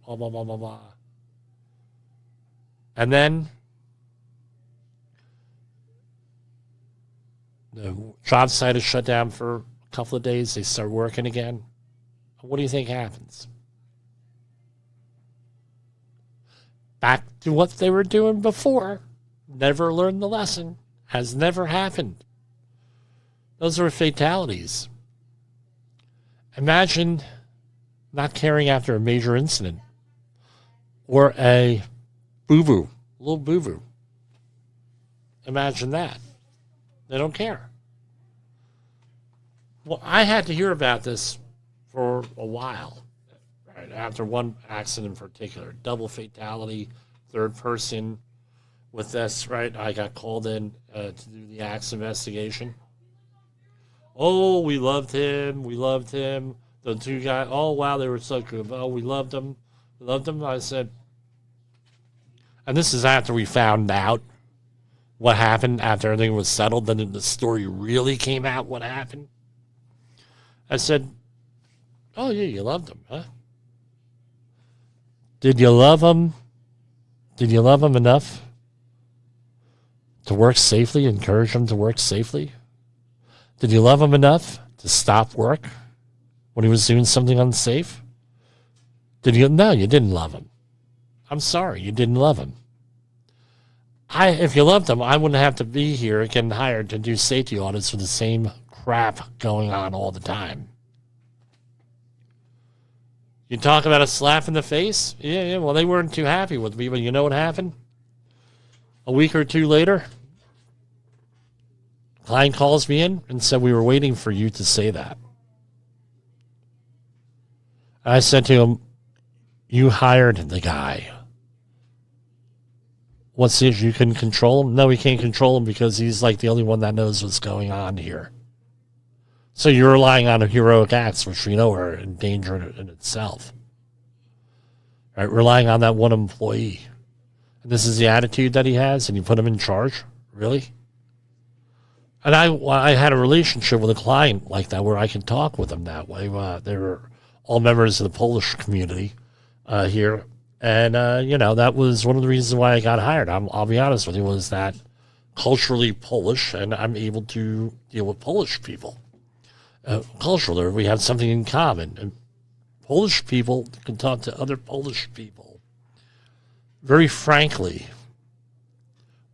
Blah, blah, blah, blah, blah. And then the job site is shut down for a couple of days. They start working again. What do you think happens? Back to what they were doing before. Never learned the lesson. Has never happened. Those are fatalities. Imagine not caring after a major incident or a boo-boo, little boo-boo. Imagine that. They don't care. Well, I had to hear about this for a while, right? After one accident in particular, double fatality, third person with this, right? I got called in to do the accident investigation. Oh, we loved him. The two guys, oh, wow, they were so good. Oh, we loved them. I said, and this is after we found out what happened, after everything was settled. Then the story really came out, what happened. I said, oh, yeah, you loved them, huh? Did you love them? Did you love them enough to work safely, encourage them to work safely? Did you love him enough to stop work when he was doing something unsafe? No, you didn't love him. I'm sorry, you didn't love him. If you loved him, I wouldn't have to be here getting hired to do safety audits for the same crap going on all the time. You talk about a slap in the face? Yeah, well, they weren't too happy with me, but you know what happened? A week or two later, client calls me in and said, we were waiting for you to say that. I said to him, you hired the guy. What's the issue? You couldn't control him? No, we can't control him because he's like the only one that knows what's going on here. So you're relying on heroic acts, which we know are in danger in itself. Right? Relying on that one employee. And this is the attitude that he has, and you put him in charge? Really? And I had a relationship with a client like that where I could talk with them that way. They were all members of the Polish community here. And, that was one of the reasons why I got hired. I'll be honest with you, was that culturally Polish, and I'm able to deal with Polish people. Culturally, we have something in common. And Polish people can talk to other Polish people very frankly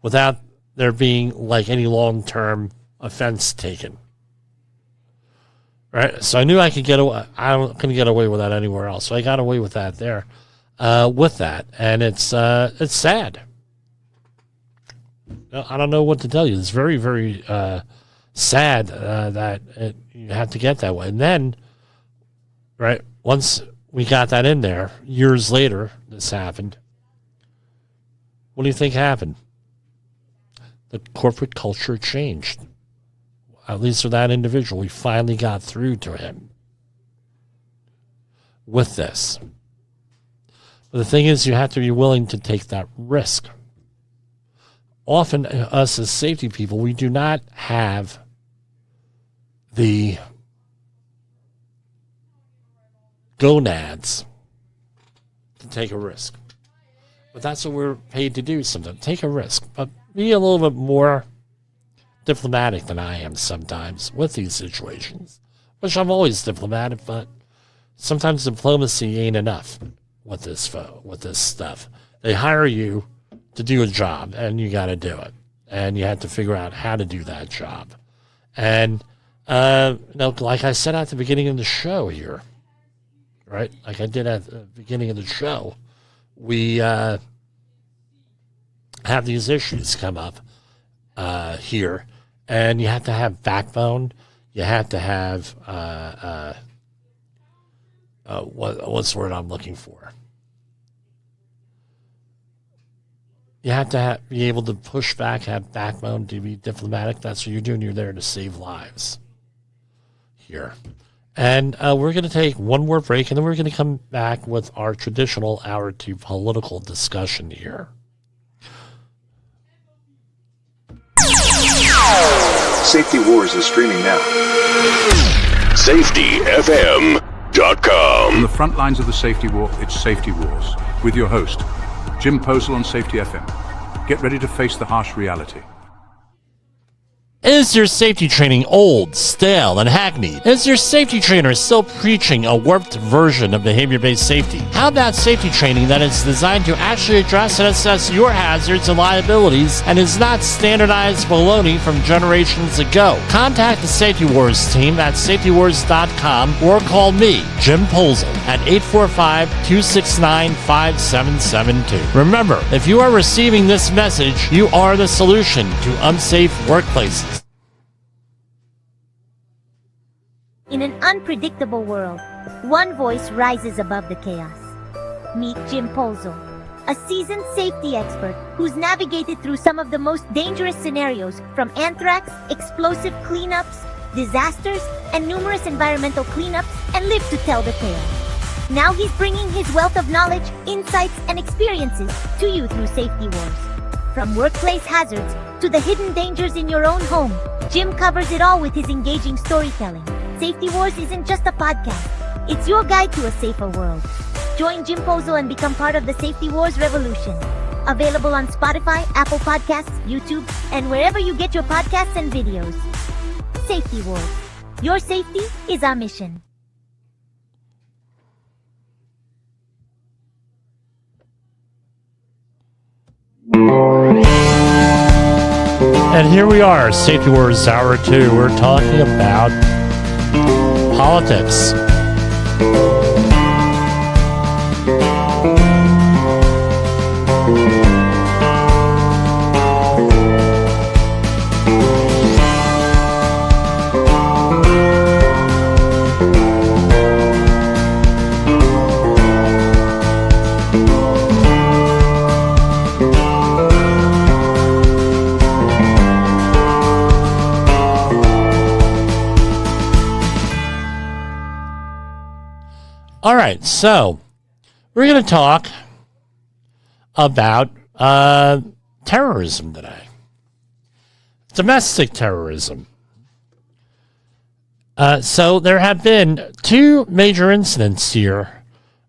without there being like any long-term offense taken. Right? So I knew I could get away. I couldn't get away with that anywhere else. So I got away with that there. With that, and it's sad. I don't know what to tell you. It's very, very sad that you have to get that way. And then, right, once we got that in there, years later, this happened. What do you think happened? The corporate culture changed. At least for that individual, we finally got through to him with this. But the thing is, you have to be willing to take that risk. Often, us as safety people, we do not have the gonads to take a risk. But that's what we're paid to do sometimes. Take a risk. But be a little bit more diplomatic than I am sometimes with these situations. Which I'm always diplomatic, but sometimes diplomacy ain't enough with this stuff. They hire you to do a job, and you got to do it. And you have to figure out how to do that job. And, like I said at the beginning of the show here, right? Like I did at the beginning of the show, we have these issues come up here, and you have to have backbone. You have to have what's the word I'm looking for? You have to be able to push back, have backbone to be diplomatic. That's what you're doing. You're there to save lives here. And we're going to take one more break, and then we're going to come back with our traditional hour 2 political discussion here. Safety Wars is streaming now. SafetyFM.com. From the front lines of the safety war, it's Safety Wars with your host, Jim Posel on Safety FM. Get ready to face the harsh reality. Is your safety training old, stale, and hackneyed? Is your safety trainer still preaching a warped version of behavior-based safety? How about safety training that is designed to actually address and assess your hazards and liabilities and is not standardized baloney from generations ago? Contact the Safety Wars team at safetywars.com or call me, Jim Posel, at 845-269-5772. Remember, if you are receiving this message, you are the solution to unsafe workplaces. In an unpredictable world, one voice rises above the chaos. Meet Jim Posel, a seasoned safety expert who's navigated through some of the most dangerous scenarios, from anthrax, explosive cleanups, disasters, and numerous environmental cleanups, and lived to tell the tale. Now he's bringing his wealth of knowledge, insights, and experiences to you through Safety Wars. From workplace hazards to the hidden dangers in your own home, Jim covers it all with his engaging storytelling. Safety Wars isn't just a podcast. It's your guide to a safer world. Join Jim Posel and become part of the Safety Wars revolution. Available on Spotify, Apple Podcasts, YouTube, and wherever you get your podcasts and videos. Safety Wars. Your safety is our mission. And here we are, Safety Wars Hour 2. We're talking about politics. All right, so we're going to talk about terrorism today. Domestic terrorism. So there have been 2 major incidents here,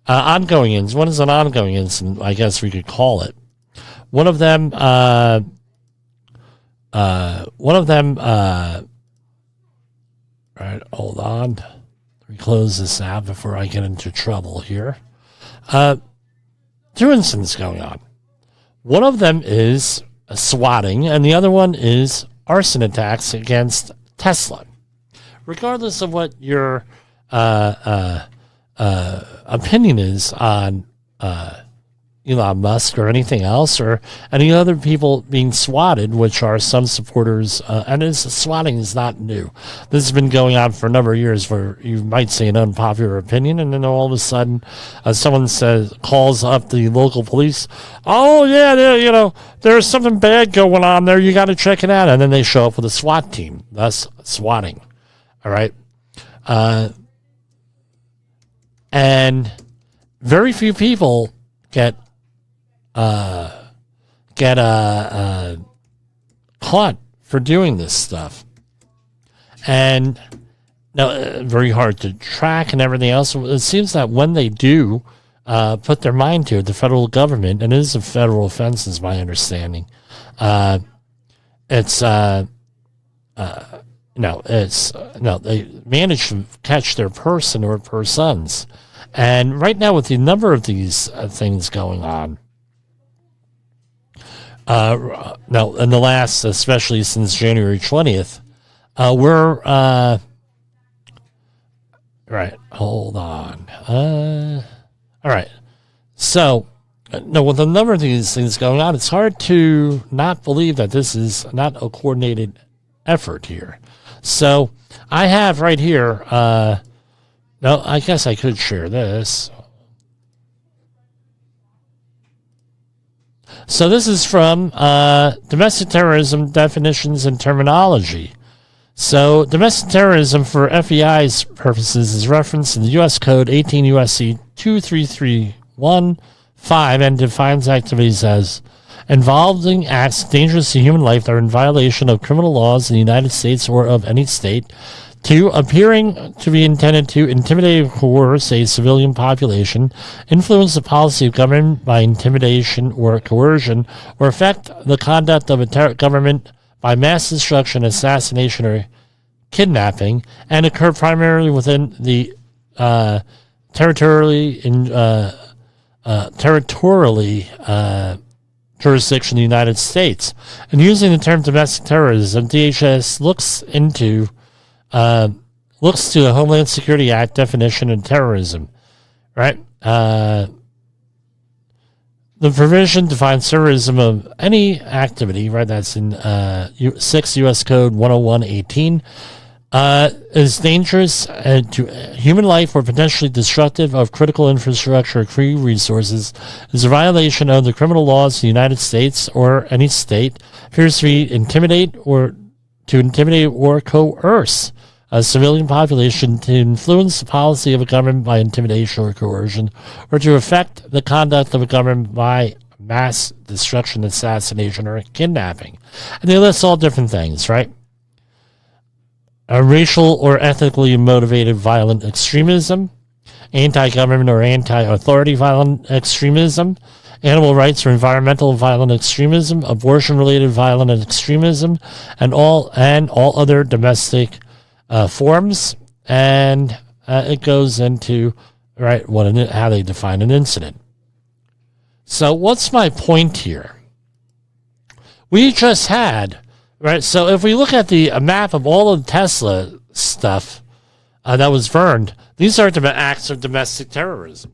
ongoing incidents. One is an ongoing incident, I guess we could call it. One of them, all right, hold on. Let me close this out before I get into trouble here. 2 incidents going on. One of them is swatting, and the other one is arson attacks against Tesla. Regardless of what your opinion is on Elon Musk or anything else, or any other people being swatted, which are some supporters, and swatting is not new. This has been going on for a number of years, where you might say an unpopular opinion, and then all of a sudden, someone calls up the local police. Oh yeah, there's something bad going on there. You got to check it out, and then they show up with a SWAT team. Thus, swatting. All right, and very few people get caught for doing this stuff. And very hard to track and everything else. It seems that when they do put their mind to it, the federal government, and it is a federal offense, is my understanding. They manage to catch their person or persons. And right now, with the number of these things going on, in the last, especially since January 20th, we're right. Hold on. All right. So, with the number of these things going on, it's hard to not believe that this is not a coordinated effort here. So, I have right here. I guess I could share this. So this is from domestic terrorism definitions and terminology. So domestic terrorism for FEI's purposes is referenced in the U.S. Code 18 U.S.C. 23315 and defines activities as involving acts dangerous to human life that are in violation of criminal laws in the United States or of any state. 2, appearing to be intended to intimidate or coerce a civilian population, influence the policy of government by intimidation or coercion, or affect the conduct of a government by mass destruction, assassination, or kidnapping, and occur primarily within the territorially jurisdiction of the United States. And using the term domestic terrorism, DHS looks to the Homeland Security Act definition of terrorism, right? The provision defines terrorism of any activity, right? That's in 6 U.S. Code 10118, is dangerous to human life or potentially destructive of critical infrastructure or key resources, is a violation of the criminal laws of the United States or any state, appears to be intimidate or coerce a civilian population, to influence the policy of a government by intimidation or coercion, or to affect the conduct of a government by mass destruction, assassination, or kidnapping. And they list all different things, right? Racial or ethnically motivated violent extremism, anti-government or anti-authority violent extremism, animal rights or environmental violent extremism, abortion-related violent extremism, and all other domestic forms, and it goes into how they define an incident. So what's my point here? We just had, right? So if we look at the map of all of the Tesla stuff that was burned, these are acts of domestic terrorism.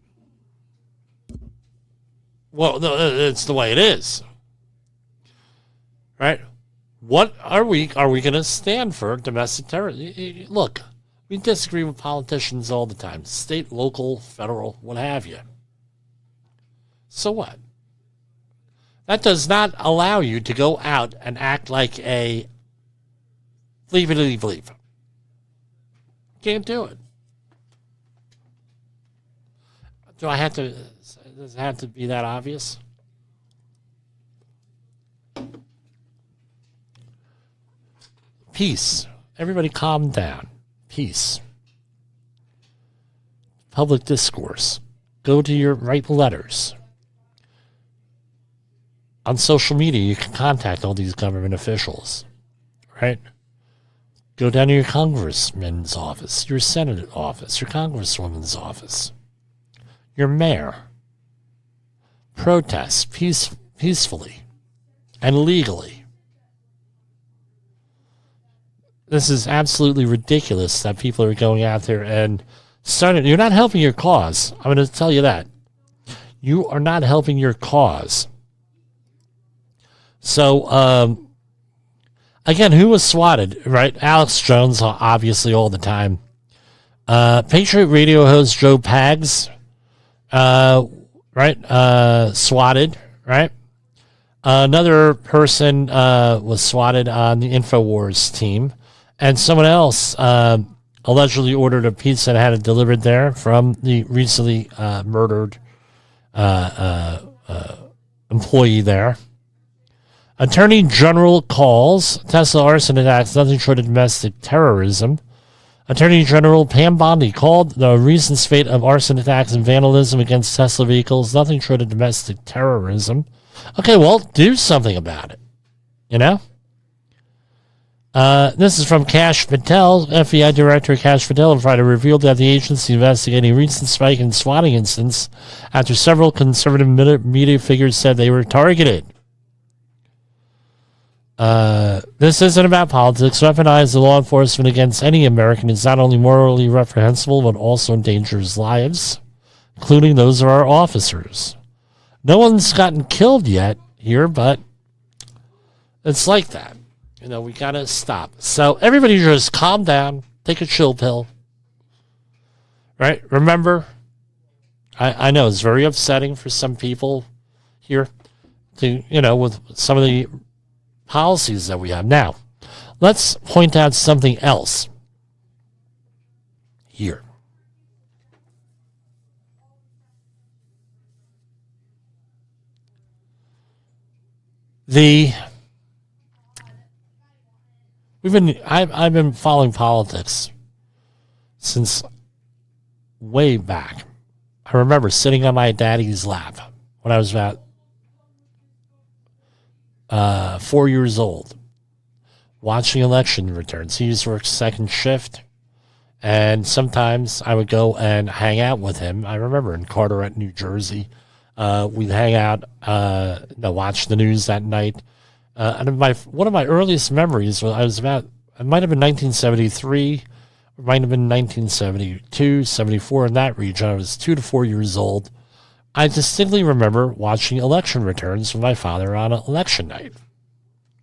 Well, no, it's the way it is, right? What are we going to stand for domestic terrorism? Look, we disagree with politicians all the time, state, local, federal, what have you. So what? That does not allow you to go out and act like a bleep. Can't do it. Does it have to be that obvious? Peace. Everybody calm down. Peace. Public discourse. Go to write letters. On social media, you can contact all these government officials, right? Go down to your congressman's office, your senate office, your congresswoman's office, your mayor. Protest peacefully and legally. This is absolutely ridiculous that people are going out there and starting. You're not helping your cause. I'm going to tell you that. You are not helping your cause. So, again, who was swatted, right? Alex Jones, obviously, all the time. Patriot Radio host Joe Pags, swatted, right? Another person was swatted on the InfoWars team. And someone else allegedly ordered a pizza and had it delivered there from the recently murdered employee there. Attorney General calls Tesla arson attacks nothing short of domestic terrorism. Attorney General Pam Bondi called the recent spate of arson attacks and vandalism against Tesla vehicles nothing short of domestic terrorism. Okay, well, do something about it. You know? This is from Kash Patel. FBI Director Kash Patel on Friday revealed that the agency investigating a recent spike in swatting incidents after several conservative media figures said they were targeted. This isn't about politics. Weaponize the law enforcement against any American is not only morally reprehensible, but also endangers lives, including those of our officers. No one's gotten killed yet here, but it's like that. You know, we gotta stop. So everybody just calm down, take a chill pill. Right? Remember, I know it's very upsetting for some people here to, you know, with some of the policies that we have. Now, let's point out something else here. I've been following politics since way back. I remember sitting on my daddy's lap when I was about 4 years old, watching election returns. He used to work second shift, and sometimes I would go and hang out with him. I remember in Carteret, New Jersey, we'd hang out, watch the news that night. And one of my earliest memories was it might have been 1973, it might have been 1972, 74, in that region. I was 2 to 4 years old. I distinctly remember watching election returns with my father on election night.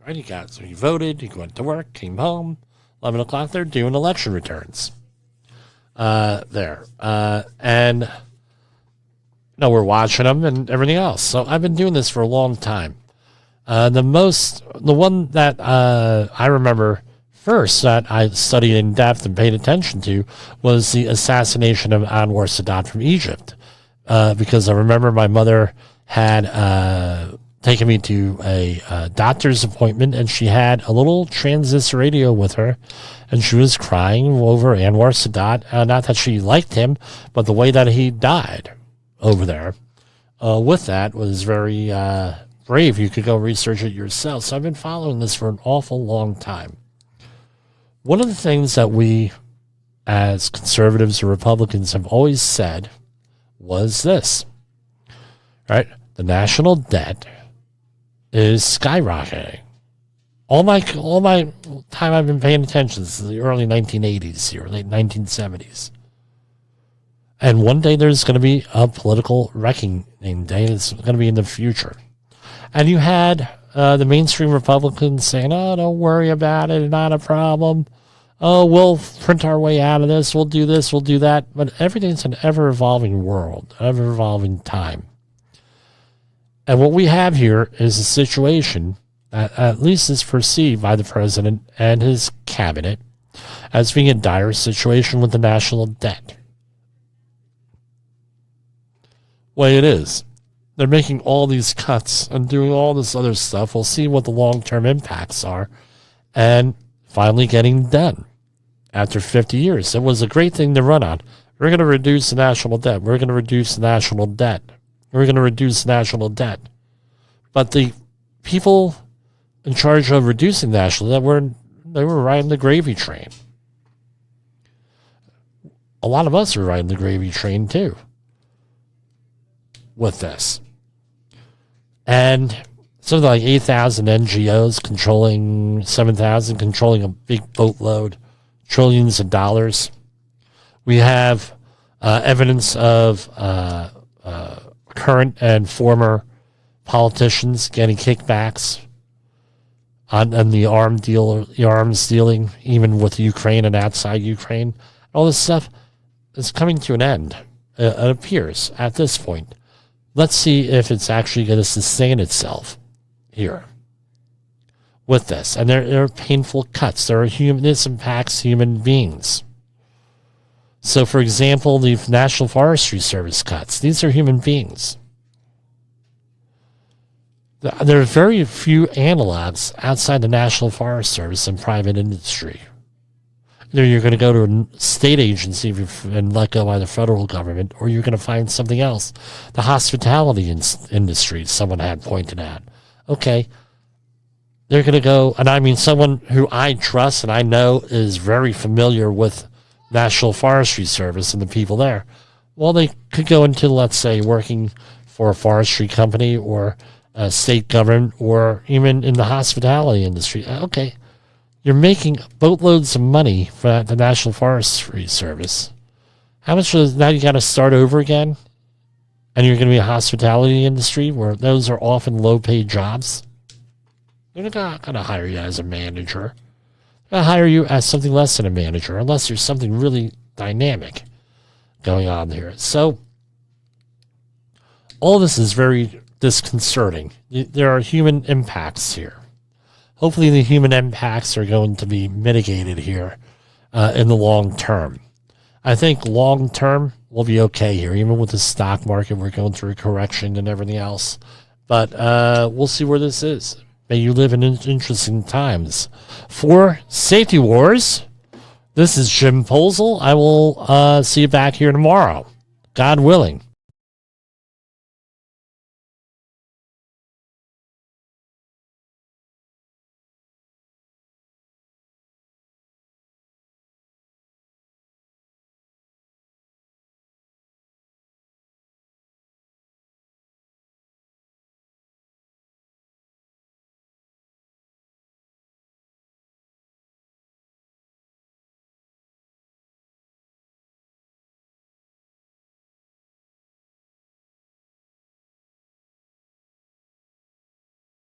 Right, he voted, he went to work, came home, 11 o'clock, they're doing election returns. And we're watching them and everything else. So I've been doing this for a long time. The one that I remember first that I studied in depth and paid attention to was the assassination of Anwar Sadat from Egypt. Because I remember my mother had taken me to a doctor's appointment, and she had a little transistor radio with her, and she was crying over Anwar Sadat. Not that she liked him, but the way that he died over there with that was very brave. You could go research it yourself. So I've been following this for an awful long time. One of the things that we as conservatives or Republicans have always said was this, right? The national debt is skyrocketing. All my time I've been paying attention since the early 1980s here, late 1970s. And one day there's going to be a political reckoning day. It's going to be in the future. And you had the mainstream Republicans saying, oh, don't worry about it, not a problem. Oh, we'll print our way out of this, we'll do this, we'll do that. But everything's an ever-evolving world, ever-evolving time. And what we have here is a situation that at least is perceived by the president and his cabinet as being a dire situation with the national debt. Way it is. They're making all these cuts and doing all this other stuff. We'll see what the long-term impacts are. And finally getting done after 50 years. It was a great thing to run on. We're going to reduce the national debt. We're going to reduce the national debt. We're going to reduce national debt. But the people in charge of reducing national debt they were riding the gravy train. A lot of us are riding the gravy train too with this. And something like 8,000 NGOs controlling 7,000, controlling a big boatload, trillions of dollars. We have evidence of current and former politicians getting kickbacks on the arms dealing, even with Ukraine and outside Ukraine. All this stuff is coming to an end, it appears, at this point. Let's see if it's actually going to sustain itself here with this. And there are painful cuts. This impacts human beings. So, for example, the National Forestry Service cuts. These are human beings. There are very few analogs outside the National Forest Service and private industry. Either you're going to go to a state agency and let go by the federal government, or you're going to find something else. The hospitality industry, someone had pointed out. Okay, they're going to go, and I mean someone who I trust and I know is very familiar with National Forestry Service and the people there. Well, they could go into, let's say, working for a forestry company or a state government or even in the hospitality industry. Okay, you're making boatloads of money for the National Forestry Service. How much is now you got to start over again? And you're going to be a hospitality industry where those are often low-paid jobs? They're not going to hire you as a manager. They're going to hire you as something less than a manager, unless there's something really dynamic going on here. So, all this is very disconcerting. There are human impacts here. Hopefully the human impacts are going to be mitigated here in the long term. I think long term we'll be okay here, even with the stock market. We're going through a correction and everything else. But we'll see where this is. May you live in interesting times. For Safety Wars, this is Jim Posel. I will see you back here tomorrow, God willing.